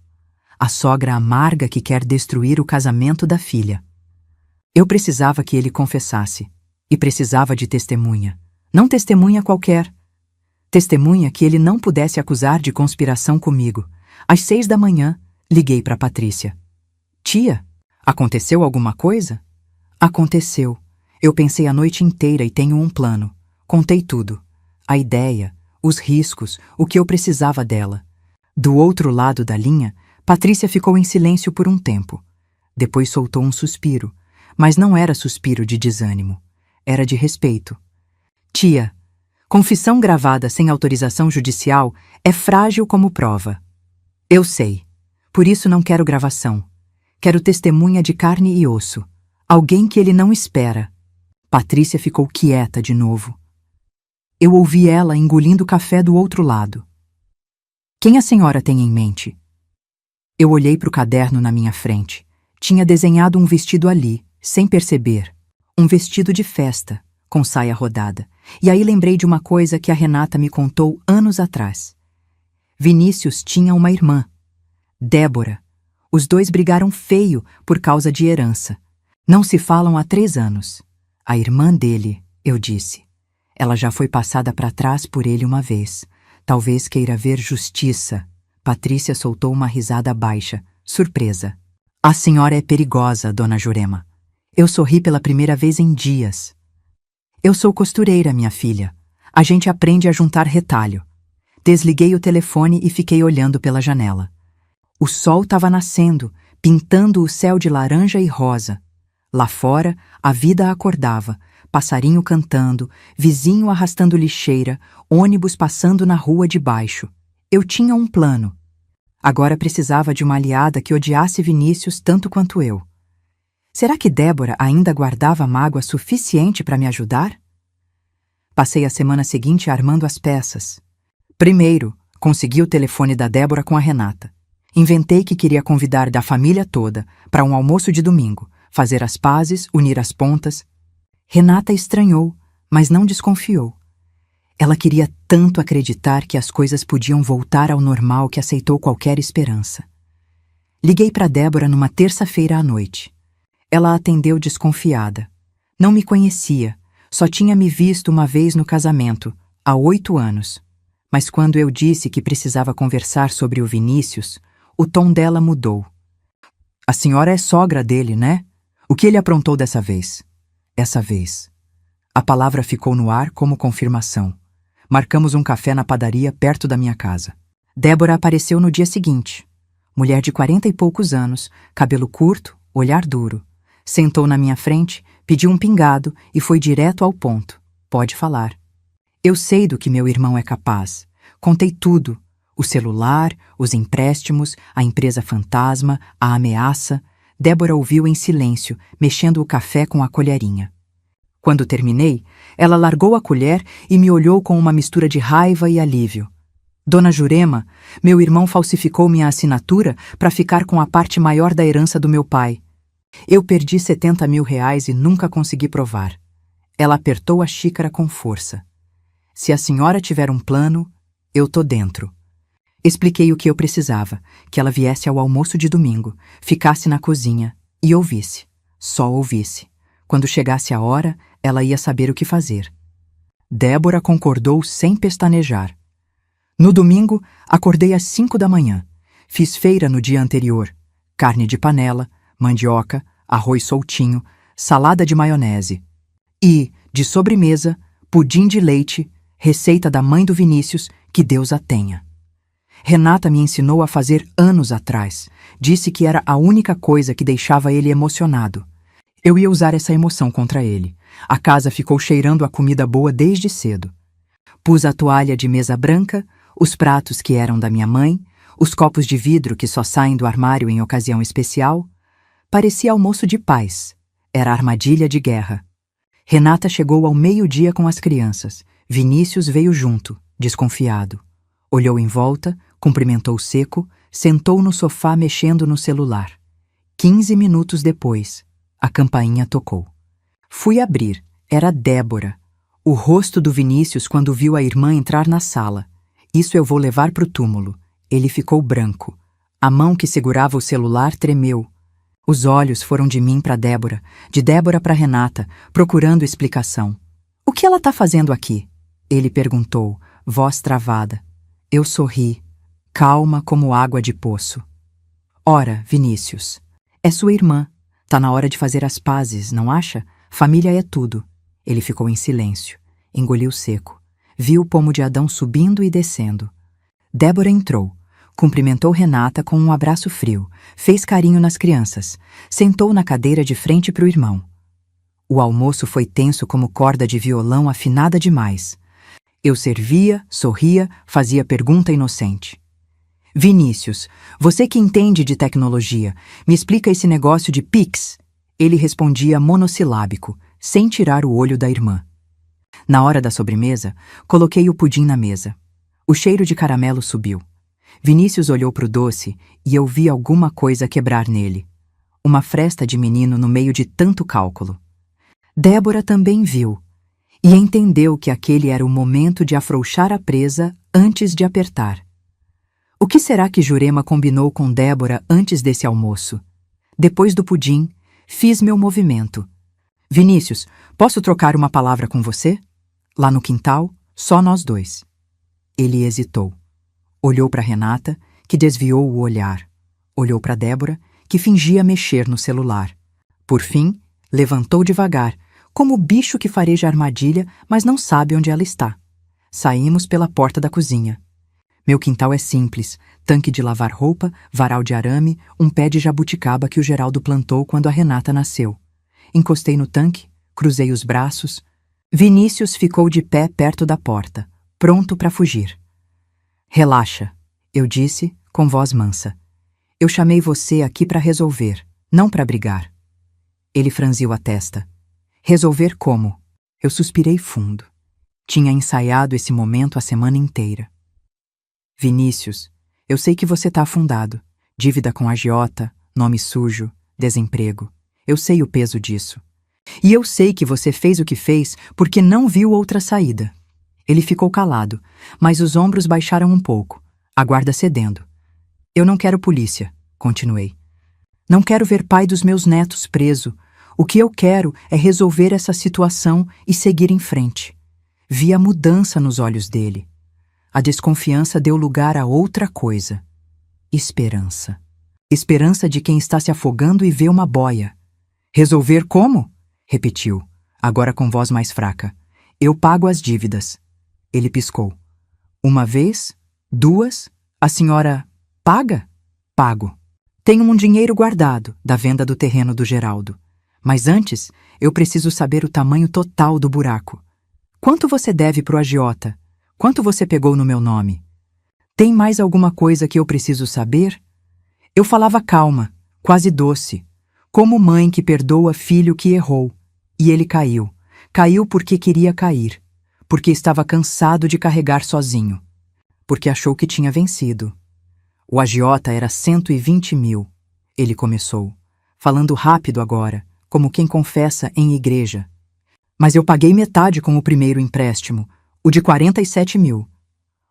a sogra amarga que quer destruir o casamento da filha. Eu precisava que ele confessasse, e precisava de testemunha. Não testemunha qualquer. Testemunha que ele não pudesse acusar de conspiração comigo. Às 6 da manhã, liguei para Patrícia. Tia, aconteceu alguma coisa? Aconteceu. Eu pensei a noite inteira e tenho um plano. Contei tudo. A ideia, os riscos, o que eu precisava dela. Do outro lado da linha, Patrícia ficou em silêncio por um tempo. Depois soltou um suspiro, mas não era suspiro de desânimo. Era de respeito. Tia, confissão gravada sem autorização judicial é frágil como prova. Eu sei. Por isso não quero gravação. Quero testemunha de carne e osso. Alguém que ele não espera. Patrícia ficou quieta de novo. Eu ouvi ela engolindo café do outro lado. Quem a senhora tem em mente? Eu olhei para o caderno na minha frente. Tinha desenhado um vestido ali, sem perceber. Um vestido de festa, com saia rodada. E aí lembrei de uma coisa que a Renata me contou anos atrás. Vinícius tinha uma irmã, Débora. Os dois brigaram feio por causa de herança. Não se falam há 3 anos. A irmã dele, eu disse. Ela já foi passada para trás por ele uma vez. Talvez queira ver justiça. Patrícia soltou uma risada baixa, surpresa. A senhora é perigosa, dona Jurema. Eu sorri pela primeira vez em dias. Eu sou costureira, minha filha. A gente aprende a juntar retalho. Desliguei o telefone e fiquei olhando pela janela. O sol estava nascendo, pintando o céu de laranja e rosa. Lá fora, a vida acordava, passarinho cantando, vizinho arrastando lixeira, ônibus passando na rua de baixo. Eu tinha um plano. Agora precisava de uma aliada que odiasse Vinícius tanto quanto eu. Será que Débora ainda guardava mágoa suficiente para me ajudar? Passei a semana seguinte armando as peças. Primeiro, consegui o telefone da Débora com a Renata. Inventei que queria convidar da família toda para um almoço de domingo, fazer as pazes, unir as pontas. Renata estranhou, mas não desconfiou. Ela queria tanto acreditar que as coisas podiam voltar ao normal que aceitou qualquer esperança. Liguei para Débora numa terça-feira à noite. Ela atendeu desconfiada. Não me conhecia, só tinha me visto uma vez no casamento, há 8 anos. Mas quando eu disse que precisava conversar sobre o Vinícius, o tom dela mudou. A senhora é sogra dele, né? O que ele aprontou dessa vez? Essa vez. A palavra ficou no ar como confirmação. Marcamos um café na padaria perto da minha casa. Débora apareceu no dia seguinte. Mulher de 40 e poucos anos, cabelo curto, olhar duro. Sentou na minha frente, pediu um pingado e foi direto ao ponto. Pode falar. Eu sei do que meu irmão é capaz. Contei tudo. O celular, os empréstimos, a empresa fantasma, a ameaça. Débora ouviu em silêncio, mexendo o café com a colherinha. Quando terminei, ela largou a colher e me olhou com uma mistura de raiva e alívio. Dona Jurema, meu irmão falsificou minha assinatura para ficar com a parte maior da herança do meu pai. Eu perdi 70 mil reais e nunca consegui provar. Ela apertou a xícara com força. Se a senhora tiver um plano, eu tô dentro. Expliquei o que eu precisava, que ela viesse ao almoço de domingo, ficasse na cozinha e ouvisse, só ouvisse. Quando chegasse a hora, ela ia saber o que fazer. Débora concordou sem pestanejar. No domingo, acordei às 5 da manhã. Fiz feira no dia anterior. Carne de panela, mandioca, arroz soltinho, salada de maionese. E, de sobremesa, pudim de leite, receita da mãe do Vinícius, que Deus a tenha. Renata me ensinou a fazer anos atrás. Disse que era a única coisa que deixava ele emocionado. Eu ia usar essa emoção contra ele. A casa ficou cheirando a comida boa desde cedo. Pus a toalha de mesa branca, os pratos que eram da minha mãe, os copos de vidro que só saem do armário em ocasião especial. Parecia almoço de paz. Era armadilha de guerra. Renata chegou ao meio-dia com as crianças. Vinícius veio junto, desconfiado. Olhou em volta, cumprimentou seco, sentou no sofá mexendo no celular. 15 minutos depois, a campainha tocou. Fui abrir. Era Débora. O rosto do Vinícius quando viu a irmã entrar na sala. Isso eu vou levar pro túmulo. Ele ficou branco. A mão que segurava o celular tremeu. Os olhos foram de mim para Débora, de Débora para Renata, procurando explicação. "O que ela está fazendo aqui?" Ele perguntou, voz travada. Eu sorri, calma como água de poço. "Ora, Vinícius, é sua irmã. Tá na hora de fazer as pazes, não acha? Família é tudo." Ele ficou em silêncio, engoliu seco. Viu o pomo de Adão subindo e descendo. Débora entrou. Cumprimentou Renata com um abraço frio, fez carinho nas crianças, sentou na cadeira de frente para o irmão. O almoço foi tenso como corda de violão afinada demais. Eu servia, sorria, fazia pergunta inocente. "Vinícius, você que entende de tecnologia, me explica esse negócio de Pix?" Ele respondia monossilábico, sem tirar o olho da irmã. Na hora da sobremesa, coloquei o pudim na mesa. O cheiro de caramelo subiu. Vinícius olhou para o doce e eu vi alguma coisa quebrar nele. Uma fresta de menino no meio de tanto cálculo. Débora também viu e entendeu que aquele era o momento de afrouxar a presa antes de apertar. O que será que Jurema combinou com Débora antes desse almoço? Depois do pudim, fiz meu movimento. "Vinícius, posso trocar uma palavra com você?" Lá no quintal, só nós dois. Ele hesitou. Olhou para Renata, que desviou o olhar. Olhou para Débora, que fingia mexer no celular. Por fim, levantou devagar, como o bicho que fareja a armadilha, mas não sabe onde ela está. Saímos pela porta da cozinha. Meu quintal é simples, tanque de lavar roupa, varal de arame, um pé de jabuticaba que o Geraldo plantou quando a Renata nasceu. Encostei no tanque, cruzei os braços. Vinícius ficou de pé perto da porta, pronto para fugir. "Relaxa", eu disse, com voz mansa. "Eu chamei você aqui para resolver, não para brigar." Ele franziu a testa. "Resolver como?" Eu suspirei fundo. Tinha ensaiado esse momento a semana inteira. "Vinícius, eu sei que você está afundado. Dívida com agiota, nome sujo, desemprego. Eu sei o peso disso. E eu sei que você fez o que fez porque não viu outra saída." Ele ficou calado, mas os ombros baixaram um pouco, a guarda cedendo. "Eu não quero polícia", continuei. "Não quero ver pai dos meus netos preso. O que eu quero é resolver essa situação e seguir em frente." Vi a mudança nos olhos dele. A desconfiança deu lugar a outra coisa. Esperança. Esperança de quem está se afogando e vê uma boia. "Resolver como?" repetiu, agora com voz mais fraca. "Eu pago as dívidas." Ele piscou. "Uma vez? Duas? A senhora paga?" "Pago. Tenho um dinheiro guardado da venda do terreno do Geraldo. Mas antes, eu preciso saber o tamanho total do buraco. Quanto você deve pro agiota? Quanto você pegou no meu nome? Tem mais alguma coisa que eu preciso saber?" Eu falava calma, quase doce, como mãe que perdoa filho que errou. E ele caiu. Caiu porque queria cair. Porque estava cansado de carregar sozinho. Porque achou que tinha vencido. "O agiota era 120 mil, ele começou, falando rápido agora, como quem confessa em igreja. "Mas eu paguei metade com o primeiro empréstimo, o de 47 mil.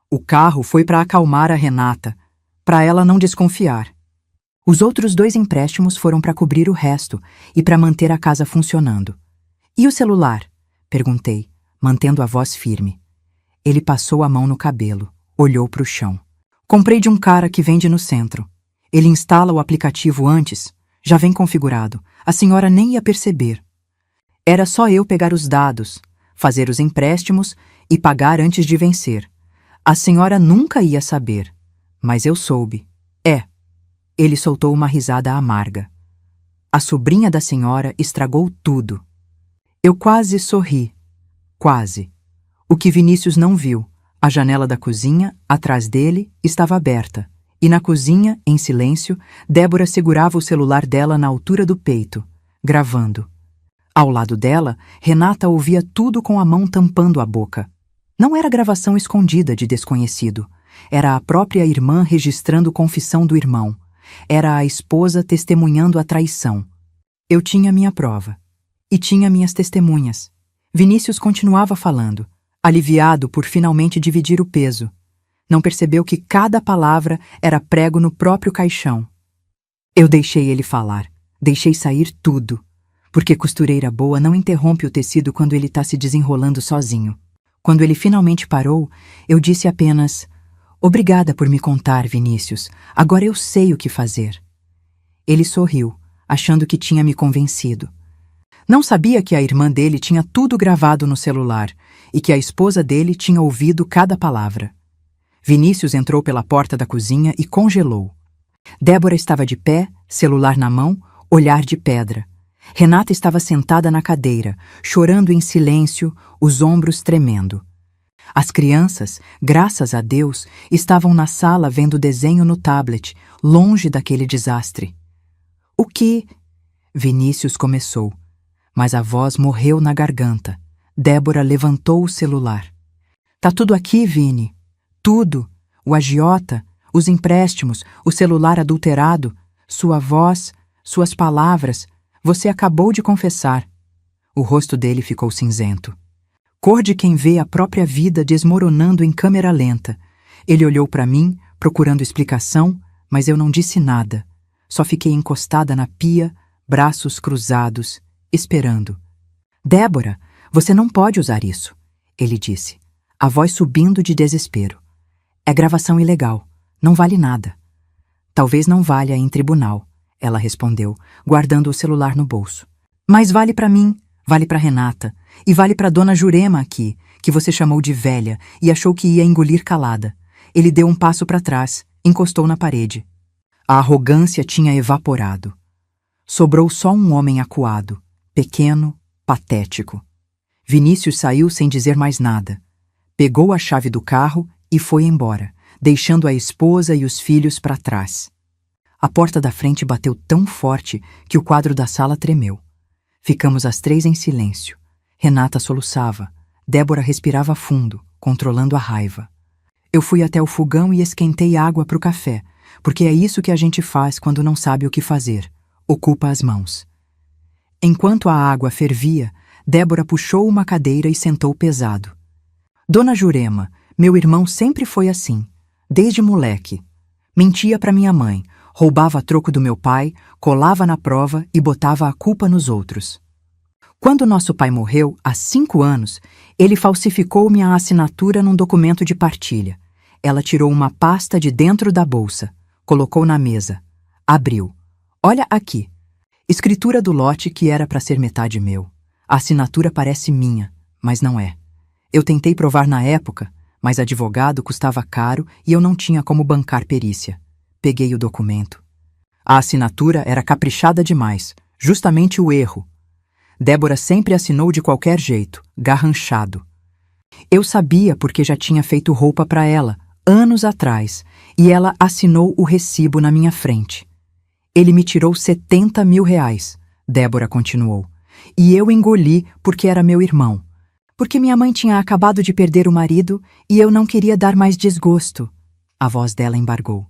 O carro foi para acalmar a Renata, para ela não desconfiar. Os outros 2 empréstimos foram para cobrir o resto e para manter a casa funcionando." "E o celular?" perguntei, mantendo a voz firme. Ele passou a mão no cabelo, olhou para o chão. "Comprei de um cara que vende no centro. Ele instala o aplicativo antes, já vem configurado. A senhora nem ia perceber. Era só eu pegar os dados, fazer os empréstimos e pagar antes de vencer. A senhora nunca ia saber, mas eu soube. É." Ele soltou uma risada amarga. "A sobrinha da senhora estragou tudo." Eu quase sorri. Quase. O que Vinícius não viu, a janela da cozinha, atrás dele, estava aberta, e na cozinha, em silêncio, Débora segurava o celular dela na altura do peito, gravando. Ao lado dela, Renata ouvia tudo com a mão tampando a boca. Não era gravação escondida de desconhecido. Era a própria irmã registrando confissão do irmão. Era a esposa testemunhando a traição. Eu tinha minha prova. E tinha minhas testemunhas. Vinícius continuava falando, aliviado por finalmente dividir o peso. Não percebeu que cada palavra era prego no próprio caixão. Eu deixei ele falar, deixei sair tudo, porque costureira boa não interrompe o tecido quando ele está se desenrolando sozinho. Quando ele finalmente parou, eu disse apenas: "Obrigada por me contar, Vinícius. Agora eu sei o que fazer." Ele sorriu, achando que tinha me convencido. Não sabia que a irmã dele tinha tudo gravado no celular e que a esposa dele tinha ouvido cada palavra. Vinícius entrou pela porta da cozinha e congelou. Débora estava de pé, celular na mão, olhar de pedra. Renata estava sentada na cadeira, chorando em silêncio, os ombros tremendo. As crianças, graças a Deus, estavam na sala vendo desenho no tablet, longe daquele desastre. "O que?" Vinícius começou, mas a voz morreu na garganta. Débora levantou o celular. "Tá tudo aqui, Vini. Tudo. O agiota, os empréstimos, o celular adulterado, sua voz, suas palavras. Você acabou de confessar." O rosto dele ficou cinzento. Cor de quem vê a própria vida desmoronando em câmera lenta. Ele olhou para mim, procurando explicação, mas eu não disse nada. Só fiquei encostada na pia, braços cruzados, esperando. "Débora, você não pode usar isso," ele disse, a voz subindo de desespero. "É gravação ilegal. Não vale nada." "Talvez não valha em tribunal," ela respondeu, guardando o celular no bolso. "Mas vale para mim, vale para Renata, e vale para Dona Jurema aqui, que você chamou de velha e achou que ia engolir calada." Ele deu um passo para trás, encostou na parede. A arrogância tinha evaporado. Sobrou só um homem acuado, pequeno, patético. Vinícius saiu sem dizer mais nada. Pegou a chave do carro e foi embora, deixando a esposa e os filhos para trás. A porta da frente bateu tão forte que o quadro da sala tremeu. Ficamos as três em silêncio. Renata soluçava. Débora respirava fundo, controlando a raiva. Eu fui até o fogão e esquentei água para o café, porque é isso que a gente faz quando não sabe o que fazer. Ocupa as mãos. Enquanto a água fervia, Débora puxou uma cadeira e sentou pesado. "Dona Jurema, meu irmão sempre foi assim, desde moleque. Mentia para minha mãe, roubava troco do meu pai, colava na prova e botava a culpa nos outros. Quando nosso pai morreu, há 5 anos, ele falsificou minha assinatura num documento de partilha. Ela tirou uma pasta de dentro da bolsa, colocou na mesa, abriu. Olha aqui. Escritura do lote que era para ser metade meu. A assinatura parece minha, mas não é. Eu tentei provar na época, mas advogado custava caro e eu não tinha como bancar perícia. Peguei o documento. A assinatura era caprichada demais, justamente o erro. Débora sempre assinou de qualquer jeito, garranchado. Eu sabia porque já tinha feito roupa para ela, anos atrás, e ela assinou o recibo na minha frente. Ele me tirou 70 mil reais, Débora continuou, e eu engoli porque era meu irmão. Porque minha mãe tinha acabado de perder o marido e eu não queria dar mais desgosto. A voz dela embargou.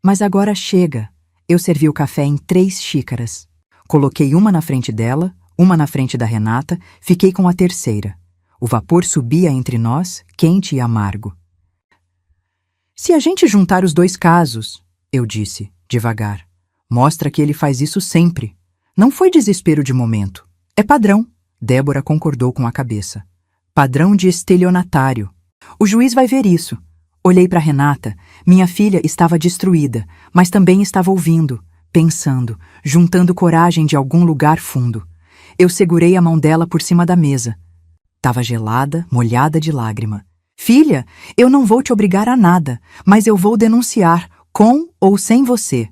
Mas agora chega. Eu servi o café em 3 xícaras. Coloquei uma na frente dela, uma na frente da Renata, fiquei com a terceira. O vapor subia entre nós, quente e amargo. Se a gente juntar os 2 casos, eu disse, devagar, mostra que ele faz isso sempre. Não foi desespero de momento. É padrão. Débora concordou com a cabeça. Padrão de estelionatário. O juiz vai ver isso. Olhei para Renata. Minha filha estava destruída, mas também estava ouvindo, pensando, juntando coragem de algum lugar fundo. Eu segurei a mão dela por cima da mesa. Tava gelada, molhada de lágrima. Filha, eu não vou te obrigar a nada, mas eu vou denunciar, com ou sem você.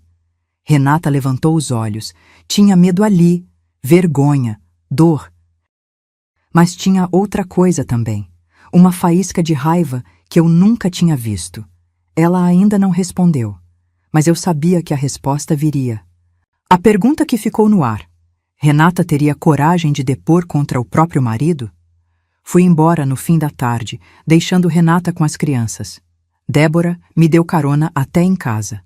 Renata levantou os olhos. Tinha medo ali, vergonha, dor. Mas tinha outra coisa também, uma faísca de raiva que eu nunca tinha visto. Ela ainda não respondeu, mas eu sabia que a resposta viria. A pergunta que ficou no ar: Renata teria coragem de depor contra o próprio marido? Fui embora no fim da tarde, deixando Renata com as crianças. Débora me deu carona até em casa.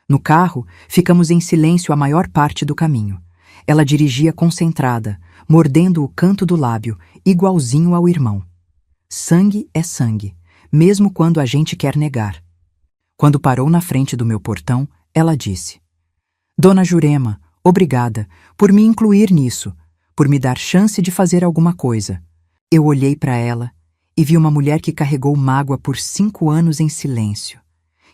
No carro, ficamos em silêncio a maior parte do caminho. Ela dirigia concentrada, mordendo o canto do lábio, igualzinho ao irmão. Sangue é sangue. mesmo quando a gente quer negar. Quando parou na frente do meu portão, ela disse: Dona Jurema, obrigada por me incluir nisso, por me dar chance de fazer alguma coisa. Eu olhei para ela e vi uma mulher que carregou mágoa por 5 anos em silêncio,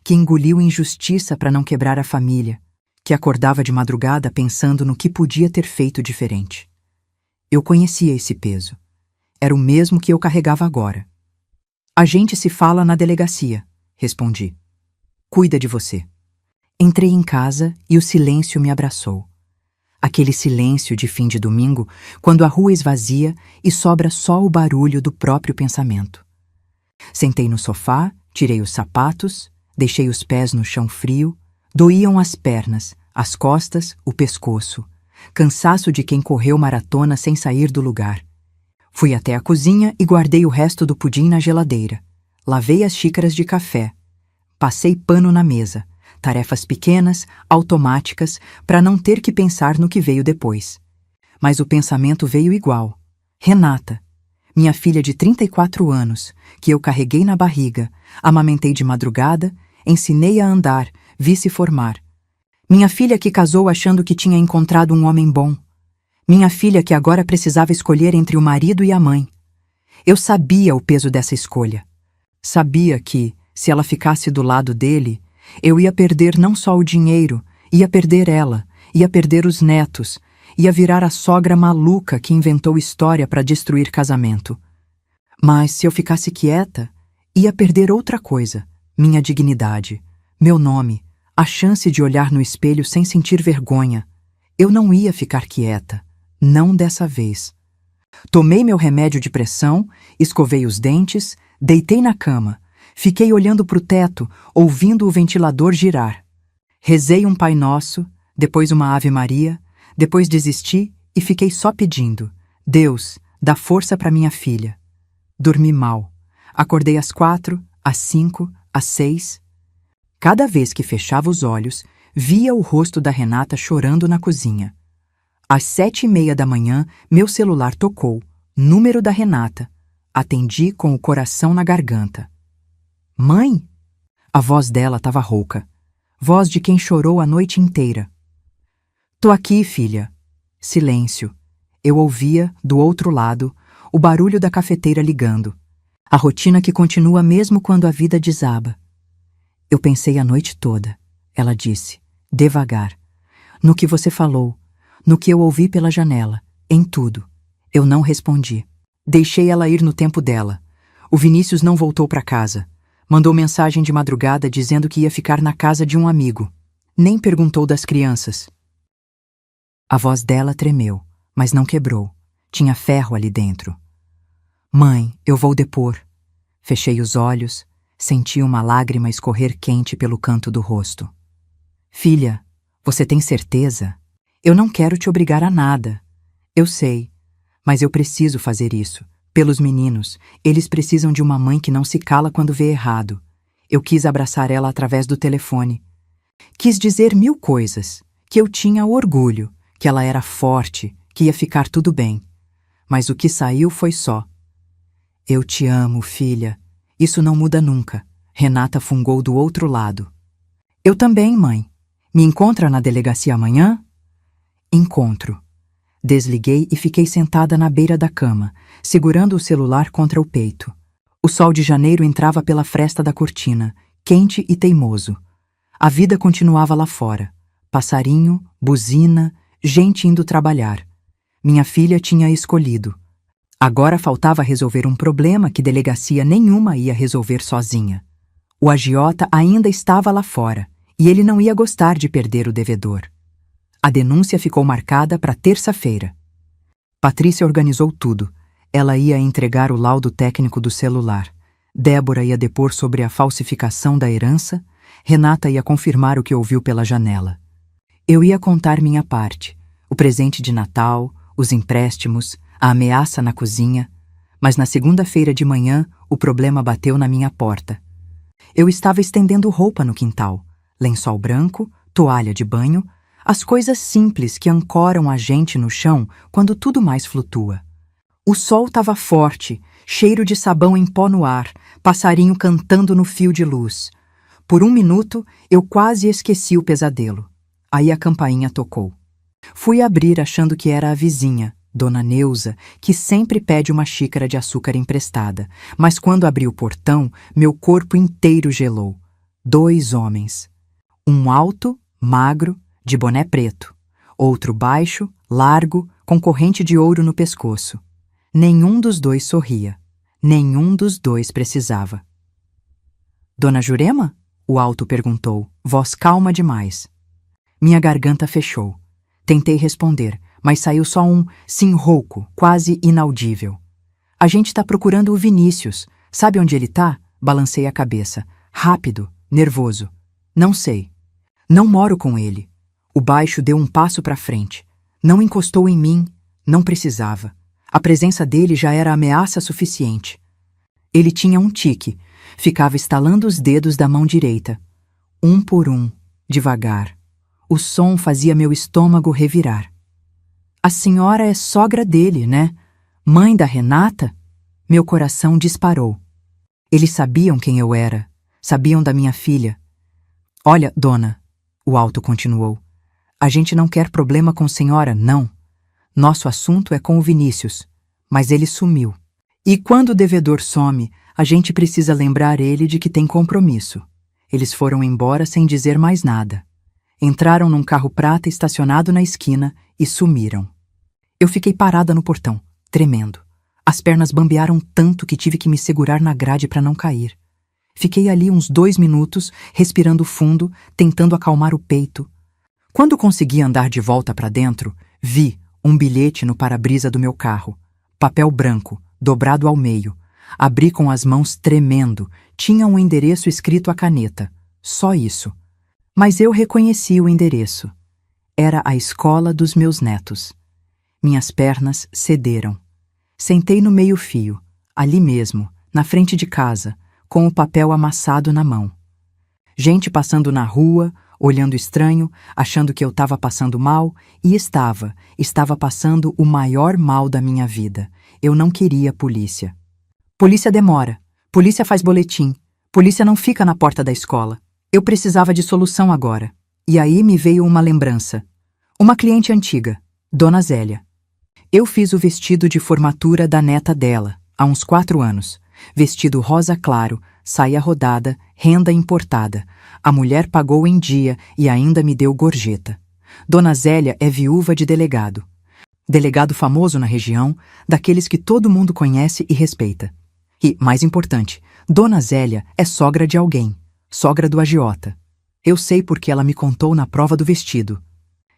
que engoliu injustiça para não quebrar a família, que acordava de madrugada pensando no que podia ter feito diferente. Eu conhecia esse peso. Era o mesmo que eu carregava agora. A gente se fala na delegacia, respondi. Cuida de você. Entrei em casa e o silêncio me abraçou. Aquele silêncio de fim de domingo, quando a rua esvazia e sobra só o barulho do próprio pensamento. Sentei no sofá, tirei os sapatos, deixei os pés no chão frio, doíam as pernas, as costas, o pescoço. Cansaço de quem correu maratona sem sair do lugar. Fui até a cozinha e guardei o resto do pudim na geladeira. Lavei as xícaras de café. Passei pano na mesa. Tarefas pequenas, automáticas, para não ter que pensar no que veio depois. Mas o pensamento veio igual. Renata, minha filha de 34 anos, que eu carreguei na barriga, amamentei de madrugada, ensinei a andar, vi se formar. Minha filha que casou achando que tinha encontrado um homem bom. Minha filha que agora precisava escolher entre o marido e a mãe. Eu sabia o peso dessa escolha. Sabia que, se ela ficasse do lado dele, eu ia perder não só o dinheiro, ia perder ela, ia perder os netos, ia virar a sogra maluca que inventou história para destruir casamento. Mas se eu ficasse quieta, ia perder outra coisa, minha dignidade, meu nome, a chance de olhar no espelho sem sentir vergonha. Eu não ia ficar quieta, não dessa vez. Tomei meu remédio de pressão, escovei os dentes, deitei na cama, fiquei olhando para o teto, ouvindo o ventilador girar. Rezei um Pai Nosso, depois uma Ave Maria, depois desisti e fiquei só pedindo: Deus, dá força para minha filha. Dormi mal. Acordei às 4, às 5, às 6. Cada vez que fechava os olhos, via o rosto da Renata chorando na cozinha. Às 7:30 da manhã, meu celular tocou. Número da Renata. Atendi com o coração na garganta. Mãe? A voz dela estava rouca. Voz de quem chorou a noite inteira. Tô aqui, filha. Silêncio. Eu ouvia, do outro lado, o barulho da cafeteira ligando. A rotina que continua mesmo quando a vida desaba. Eu pensei a noite toda, ela disse, devagar. No que você falou, no que eu ouvi pela janela, em tudo. Eu não respondi. Deixei ela ir no tempo dela. O Vinícius não voltou para casa. Mandou mensagem de madrugada dizendo que ia ficar na casa de um amigo. Nem perguntou das crianças. A voz dela tremeu, mas não quebrou. Tinha ferro ali dentro. Mãe, eu vou depor. Fechei os olhos, senti uma lágrima escorrer quente pelo canto do rosto. Filha, você tem certeza? Eu não quero te obrigar a nada. Eu sei, mas eu preciso fazer isso. Pelos meninos, eles precisam de uma mãe que não se cala quando vê errado. Eu quis abraçar ela através do telefone. Quis dizer 1000 coisas, que eu tinha orgulho, que ela era forte, que ia ficar tudo bem. Mas o que saiu foi só: eu te amo, filha. Isso não muda nunca. Renata fungou do outro lado. Eu também, mãe. Me encontra na delegacia amanhã? Encontro. Desliguei e fiquei sentada na beira da cama, segurando o celular contra o peito. O sol de janeiro entrava pela fresta da cortina, quente e teimoso. A vida continuava lá fora. Passarinho, buzina, gente indo trabalhar. Minha filha tinha escolhido. Agora faltava resolver um problema que delegacia nenhuma ia resolver sozinha. O agiota ainda estava lá fora, e ele não ia gostar de perder o devedor. A denúncia ficou marcada para terça-feira. Patrícia organizou tudo. Ela ia entregar o laudo técnico do celular. Débora ia depor sobre a falsificação da herança. Renata ia confirmar o que ouviu pela janela. Eu ia contar minha parte. O presente de Natal, os empréstimos, a ameaça na cozinha. Mas na segunda-feira de manhã, o problema bateu na minha porta. Eu estava estendendo roupa no quintal. Lençol branco, toalha de banho, as coisas simples que ancoram a gente no chão quando tudo mais flutua. O sol estava forte, cheiro de sabão em pó no ar, passarinho cantando no fio de luz. Por um minuto, eu quase esqueci o pesadelo. Aí a campainha tocou. Fui abrir achando que era a vizinha, Dona Neuza, que sempre pede uma xícara de açúcar emprestada. Mas quando abri o portão, meu corpo inteiro gelou. 2 homens. Um alto, magro, de boné preto. Outro baixo, largo, com corrente de ouro no pescoço. Nenhum dos 2 sorria. Nenhum dos 2 precisava. Dona Jurema? O alto perguntou, voz calma demais. Minha garganta fechou. Tentei responder, mas saiu só um sim rouco, quase inaudível. A gente tá procurando o Vinícius. Sabe onde ele tá? Balancei a cabeça. Rápido, nervoso. Não sei. Não moro com ele. O baixo deu um passo para frente. Não encostou em mim. Não precisava. A presença dele já era ameaça suficiente. Ele tinha um tique. Ficava estalando os dedos da mão direita. Um por um, devagar. O som fazia meu estômago revirar. A senhora é sogra dele, né? Mãe da Renata? Meu coração disparou. Eles sabiam quem eu era. Sabiam da minha filha. Olha, dona, o alto continuou. A gente não quer problema com a senhora, não. Nosso assunto é com o Vinícius. Mas ele sumiu. E quando o devedor some, a gente precisa lembrar ele de que tem compromisso. Eles foram embora sem dizer mais nada. Entraram num carro prata estacionado na esquina e sumiram. Eu fiquei parada no portão, tremendo. As pernas bambearam tanto que tive que me segurar na grade para não cair. Fiquei ali uns 2 minutos, respirando fundo, tentando acalmar o peito. Quando consegui andar de volta para dentro, vi um bilhete no para-brisa do meu carro. Papel branco, dobrado ao meio. Abri com as mãos tremendo. Tinha um endereço escrito à caneta. Só isso. Mas eu reconheci o endereço. Era a escola dos meus netos. Minhas pernas cederam. Sentei no meio-fio, ali mesmo, na frente de casa, com o papel amassado na mão. Gente passando na rua, olhando estranho, achando que eu estava passando mal, e estava passando o maior mal da minha vida. Eu não queria polícia. Polícia demora, polícia faz boletim, polícia não fica na porta da escola. Eu precisava de solução agora. E aí me veio uma lembrança. Uma cliente antiga, Dona Zélia. Eu fiz o vestido de formatura da neta dela, há uns 4 anos. Vestido rosa claro, saia rodada, renda importada. A mulher pagou em dia e ainda me deu gorjeta. Dona Zélia é viúva de delegado. Delegado famoso na região, daqueles que todo mundo conhece e respeita. E, mais importante, Dona Zélia é sogra de alguém. Sogra do agiota. Eu sei porque ela me contou na prova do vestido.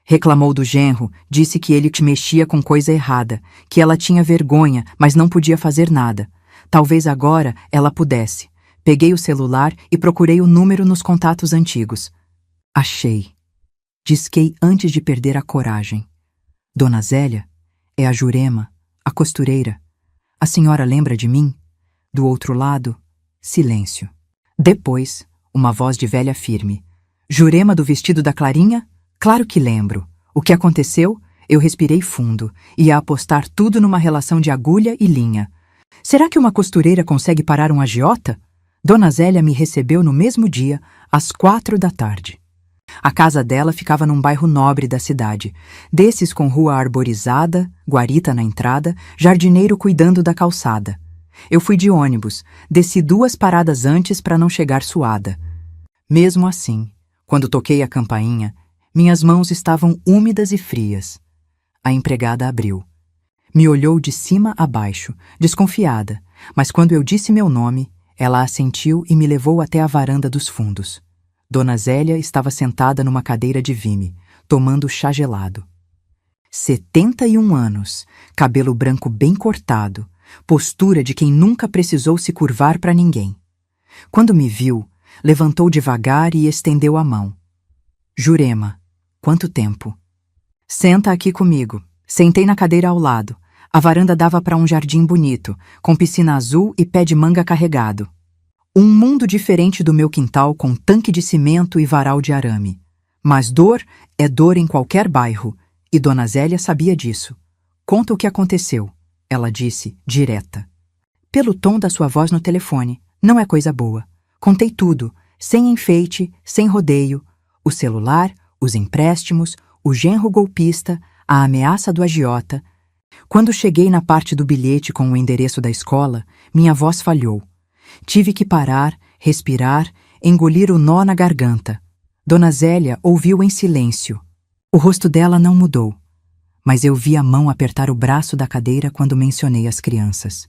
Reclamou do genro, disse que ele mexia com coisa errada, que ela tinha vergonha, mas não podia fazer nada. Talvez agora ela pudesse. Peguei o celular e procurei o número nos contatos antigos. Achei. Disquei antes de perder a coragem. Dona Zélia? É a Jurema, a costureira. A senhora lembra de mim? Do outro lado, silêncio. Depois, uma voz de velha firme. Jurema do vestido da Clarinha? Claro que lembro. O que aconteceu? Eu respirei fundo. Ia apostar tudo numa relação de agulha e linha. Será que uma costureira consegue parar um agiota? Dona Zélia me recebeu no mesmo dia, às 4 da tarde. A casa dela ficava num bairro nobre da cidade, desses com rua arborizada, guarita na entrada, jardineiro cuidando da calçada. Eu fui de ônibus, desci 2 paradas antes para não chegar suada. Mesmo assim, quando toquei a campainha, minhas mãos estavam úmidas e frias. A empregada abriu. Me olhou de cima a baixo, desconfiada, mas quando eu disse meu nome, ela assentiu e me levou até a varanda dos fundos. Dona Zélia estava sentada numa cadeira de vime, tomando chá gelado. 71 anos, cabelo branco bem cortado, postura de quem nunca precisou se curvar para ninguém. Quando me viu, levantou devagar e estendeu a mão. Jurema, quanto tempo? Senta aqui comigo. Sentei na cadeira ao lado. A varanda dava para um jardim bonito, com piscina azul e pé de manga carregado. Um mundo diferente do meu quintal com tanque de cimento e varal de arame. Mas dor é dor em qualquer bairro, e Dona Zélia sabia disso. Conta o que aconteceu, ela disse, direta. Pelo tom da sua voz no telefone. Não é coisa boa. Contei tudo, sem enfeite, sem rodeio. O celular, os empréstimos, o genro golpista, a ameaça do agiota. Quando cheguei na parte do bilhete com o endereço da escola, minha voz falhou. Tive que parar, respirar, engolir o nó na garganta. Dona Zélia ouviu em silêncio. O rosto dela não mudou, mas eu vi a mão apertar o braço da cadeira quando mencionei as crianças.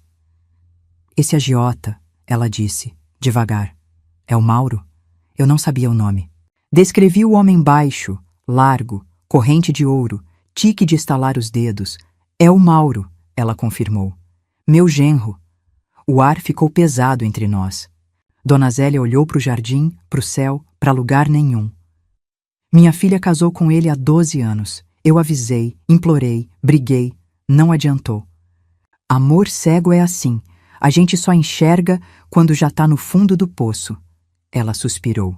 Esse agiota, ela disse, devagar. É o Mauro? Eu não sabia o nome. Descrevi o homem baixo, largo, corrente de ouro, tique de estalar os dedos. É o Mauro, ela confirmou. Meu genro. O ar ficou pesado entre nós. Dona Zélia olhou para o jardim, para o céu, para lugar nenhum. Minha filha casou com ele há 12 anos. Eu avisei, implorei, briguei. Não adiantou. Amor cego é assim. A gente só enxerga quando já está no fundo do poço. Ela suspirou.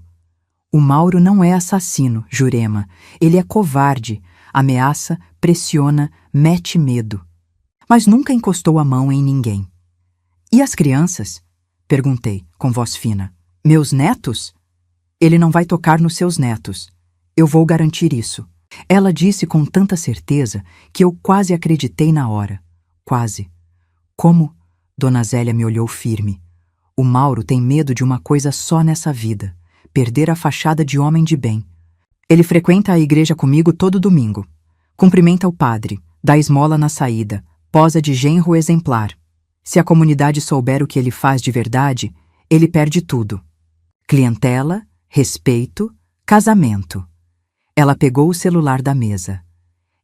O Mauro não é assassino, Jurema. Ele é covarde. Ameaça, pressiona, mete medo. Mas nunca encostou a mão em ninguém. E as crianças? Perguntei, com voz fina. Meus netos? Ele não vai tocar nos seus netos. Eu vou garantir isso. Ela disse com tanta certeza que eu quase acreditei na hora. Quase. Como? Dona Zélia me olhou firme. O Mauro tem medo de uma coisa só nessa vida: perder a fachada de homem de bem. Ele frequenta a igreja comigo todo domingo. Cumprimenta o padre, dá esmola na saída, posa de genro exemplar. Se a comunidade souber o que ele faz de verdade, ele perde tudo. Clientela, respeito, casamento. Ela pegou o celular da mesa.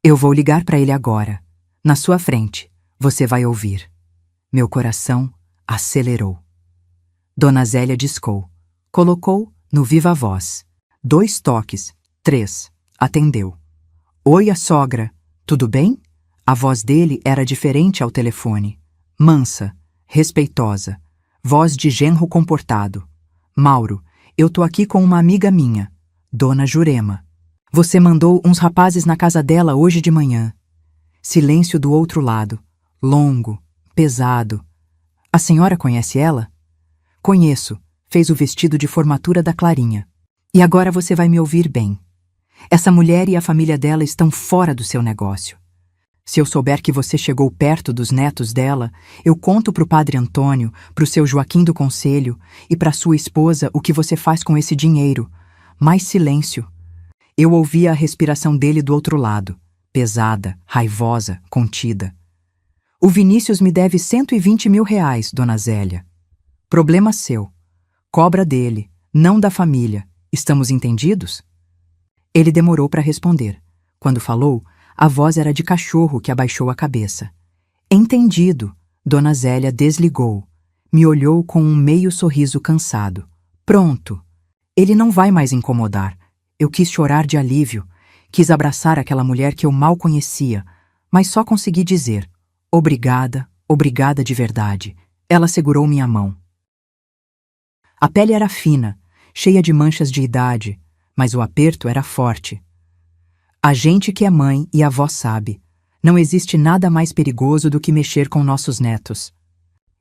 Eu vou ligar para ele agora. Na sua frente, você vai ouvir. Meu coração acelerou. Dona Zélia discou. Colocou no viva voz. 2 toques, 3. Atendeu. Oi, a sogra. Tudo bem? A voz dele era diferente ao telefone. Mansa, respeitosa. Voz de genro comportado. Mauro, eu tô aqui com uma amiga minha, Dona Jurema. Você mandou uns rapazes na casa dela hoje de manhã. Silêncio do outro lado. Longo, pesado. A senhora conhece ela? Conheço. Fez o vestido de formatura da Clarinha. E agora você vai me ouvir bem. Essa mulher e a família dela estão fora do seu negócio. Se eu souber que você chegou perto dos netos dela, eu conto pro padre Antônio, pro seu Joaquim do Conselho e pra sua esposa o que você faz com esse dinheiro. Mais silêncio. Eu ouvia a respiração dele do outro lado, pesada, raivosa, contida. O Vinícius me deve 120 mil reais, Dona Zélia. Problema seu. Cobra dele, não da família. Estamos entendidos? Ele demorou para responder. Quando falou, a voz era de cachorro que abaixou a cabeça. Entendido. Dona Zélia desligou. Me olhou com um meio sorriso cansado. Pronto. Ele não vai mais incomodar. Eu quis chorar de alívio. Quis abraçar aquela mulher que eu mal conhecia, mas só consegui dizer: obrigada, obrigada de verdade. Ela segurou minha mão. A pele era fina, cheia de manchas de idade, mas o aperto era forte. A gente que é mãe e avó sabe, não existe nada mais perigoso do que mexer com nossos netos.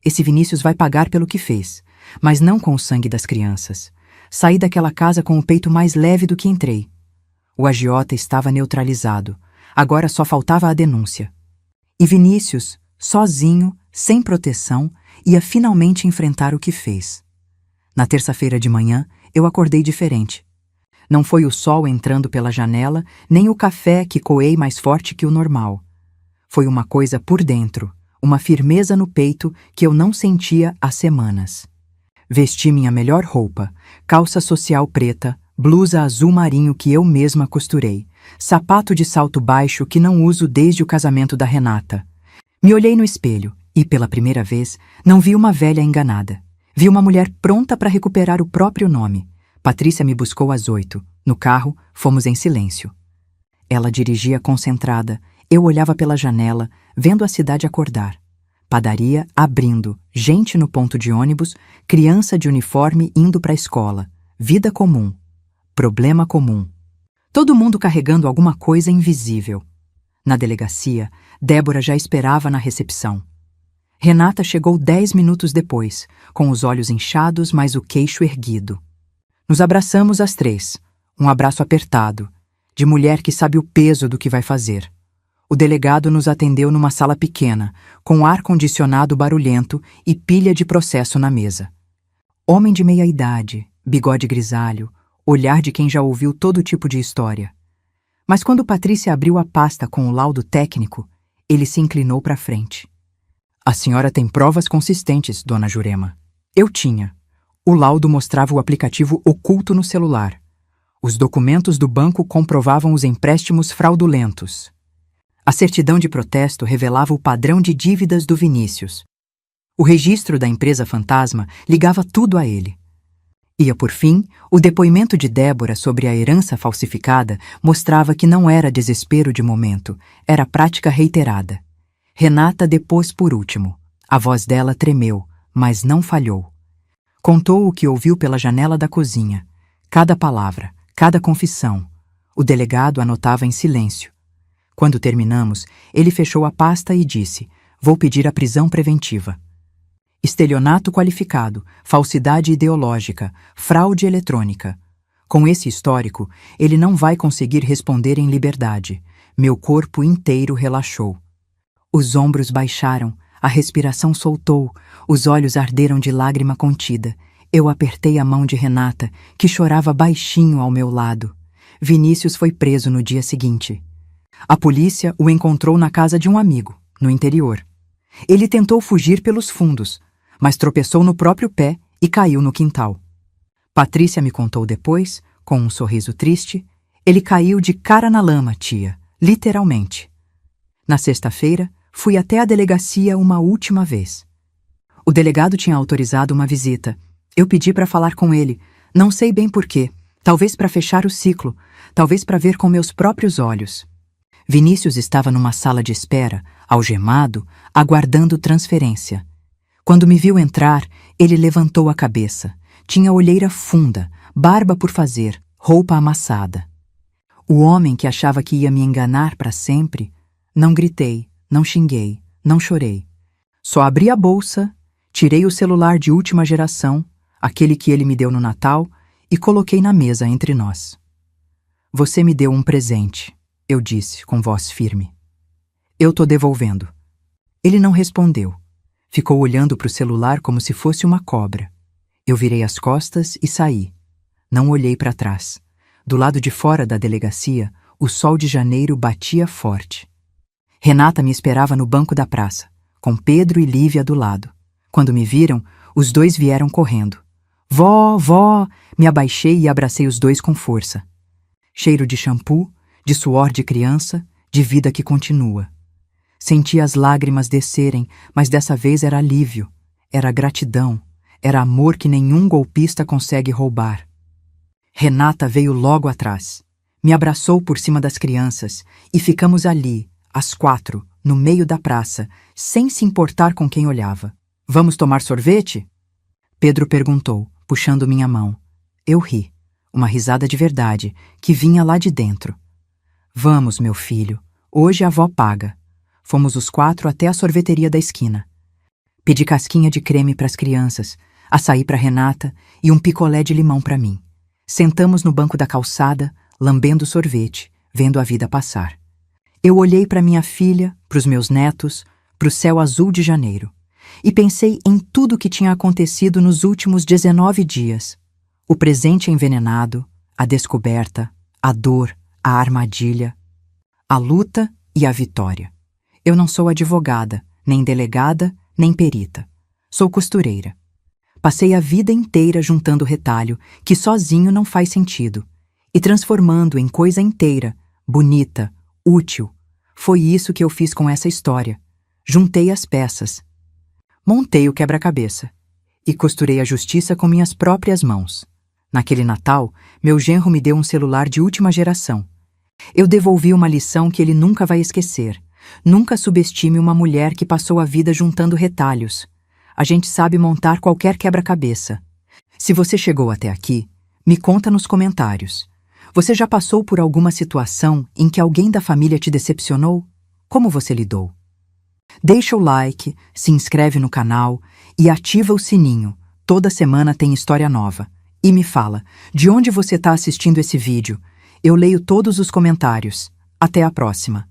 Esse Vinícius vai pagar pelo que fez, mas não com o sangue das crianças. Saí daquela casa com o peito mais leve do que entrei. O agiota estava neutralizado, agora só faltava a denúncia. E Vinícius, sozinho, sem proteção, ia finalmente enfrentar o que fez. Na terça-feira de manhã, eu acordei diferente. Não foi o sol entrando pela janela, nem o café que coei mais forte que o normal. Foi uma coisa por dentro, uma firmeza no peito que eu não sentia há semanas. Vesti minha melhor roupa, calça social preta, blusa azul marinho que eu mesma costurei, sapato de salto baixo que não uso desde o casamento da Renata. Me olhei no espelho e, pela primeira vez, não vi uma velha enganada. Vi uma mulher pronta para recuperar o próprio nome. Patrícia me buscou às 8. No carro, fomos em silêncio. Ela dirigia concentrada. Eu olhava pela janela, vendo a cidade acordar. Padaria abrindo, gente no ponto de ônibus, criança de uniforme indo para a escola. Vida comum. Problema comum. Todo mundo carregando alguma coisa invisível. Na delegacia, Débora já esperava na recepção. Renata chegou 10 minutos depois, com os olhos inchados, mas o queixo erguido. Nos abraçamos as três, um abraço apertado, de mulher que sabe o peso do que vai fazer. O delegado nos atendeu numa sala pequena, com ar-condicionado barulhento e pilha de processo na mesa. Homem de meia idade, bigode grisalho, olhar de quem já ouviu todo tipo de história. Mas quando Patrícia abriu a pasta com o laudo técnico, ele se inclinou para frente. A senhora tem provas consistentes, dona Jurema. Eu tinha. O laudo mostrava o aplicativo oculto no celular. Os documentos do banco comprovavam os empréstimos fraudulentos. A certidão de protesto revelava o padrão de dívidas do Vinícius. O registro da empresa fantasma ligava tudo a ele. E, por fim, o depoimento de Débora sobre a herança falsificada mostrava que não era desespero de momento, era prática reiterada. Renata depôs por último. A voz dela tremeu, mas não falhou. Contou o que ouviu pela janela da cozinha. Cada palavra, cada confissão. O delegado anotava em silêncio. Quando terminamos, ele fechou a pasta e disse: "Vou pedir a prisão preventiva. Estelionato qualificado, falsidade ideológica, fraude eletrônica. Com esse histórico, ele não vai conseguir responder em liberdade." Meu corpo inteiro relaxou. Os ombros baixaram, a respiração soltou, os olhos arderam de lágrima contida. Eu apertei a mão de Renata, que chorava baixinho ao meu lado. Vinícius foi preso no dia seguinte. A polícia o encontrou na casa de um amigo, no interior. Ele tentou fugir pelos fundos, mas tropeçou no próprio pé e caiu no quintal. Patrícia me contou depois, com um sorriso triste: "Ele caiu de cara na lama, tia, literalmente." Na sexta-feira, fui até a delegacia uma última vez. O delegado tinha autorizado uma visita. Eu pedi para falar com ele, não sei bem porquê, talvez para fechar o ciclo, talvez para ver com meus próprios olhos. Vinícius estava numa sala de espera, algemado, aguardando transferência. Quando me viu entrar, ele levantou a cabeça. Tinha olheira funda, barba por fazer, roupa amassada. O homem que achava que ia me enganar para sempre. Não gritei, não xinguei, não chorei. Só abri a bolsa, tirei o celular de última geração, aquele que ele me deu no Natal, e coloquei na mesa entre nós. "Você me deu um presente", eu disse com voz firme. "Eu tô devolvendo." Ele não respondeu. Ficou olhando para o celular como se fosse uma cobra. Eu virei as costas e saí. Não olhei para trás. Do lado de fora da delegacia, o sol de janeiro batia forte. Renata me esperava no banco da praça, com Pedro e Lívia do lado. Quando me viram, os dois vieram correndo. "Vó, vó!" Me abaixei e abracei os dois com força. Cheiro de shampoo, de suor de criança, de vida que continua. Senti as lágrimas descerem, mas dessa vez era alívio, era gratidão, era amor que nenhum golpista consegue roubar. Renata veio logo atrás, me abraçou por cima das crianças e ficamos ali, às 4, no meio da praça, sem se importar com quem olhava. "Vamos tomar sorvete?" Pedro perguntou, puxando minha mão. Eu ri, uma risada de verdade, que vinha lá de dentro. "Vamos, meu filho, hoje a avó paga." Fomos os 4 até a sorveteria da esquina. Pedi casquinha de creme para as crianças, açaí para Renata e um picolé de limão para mim. Sentamos no banco da calçada, lambendo sorvete, vendo a vida passar. Eu olhei para minha filha, para os meus netos, para o céu azul de janeiro, e pensei em tudo o que tinha acontecido nos últimos 19 dias. O presente envenenado, a descoberta, a dor, a armadilha, a luta e a vitória. Eu não sou advogada, nem delegada, nem perita. Sou costureira. Passei a vida inteira juntando retalho, que sozinho não faz sentido, e transformando em coisa inteira, bonita, útil. Foi isso que eu fiz com essa história. Juntei as peças. Montei o quebra-cabeça. E costurei a justiça com minhas próprias mãos. Naquele Natal, meu genro me deu um celular de última geração. Eu devolvi uma lição que ele nunca vai esquecer. Nunca subestime uma mulher que passou a vida juntando retalhos. A gente sabe montar qualquer quebra-cabeça. Se você chegou até aqui, me conta nos comentários. Você já passou por alguma situação em que alguém da família te decepcionou? Como você lidou? Deixa o like, se inscreve no canal e ativa o sininho. Toda semana tem história nova. E me fala, de onde você está assistindo esse vídeo? Eu leio todos os comentários. Até a próxima.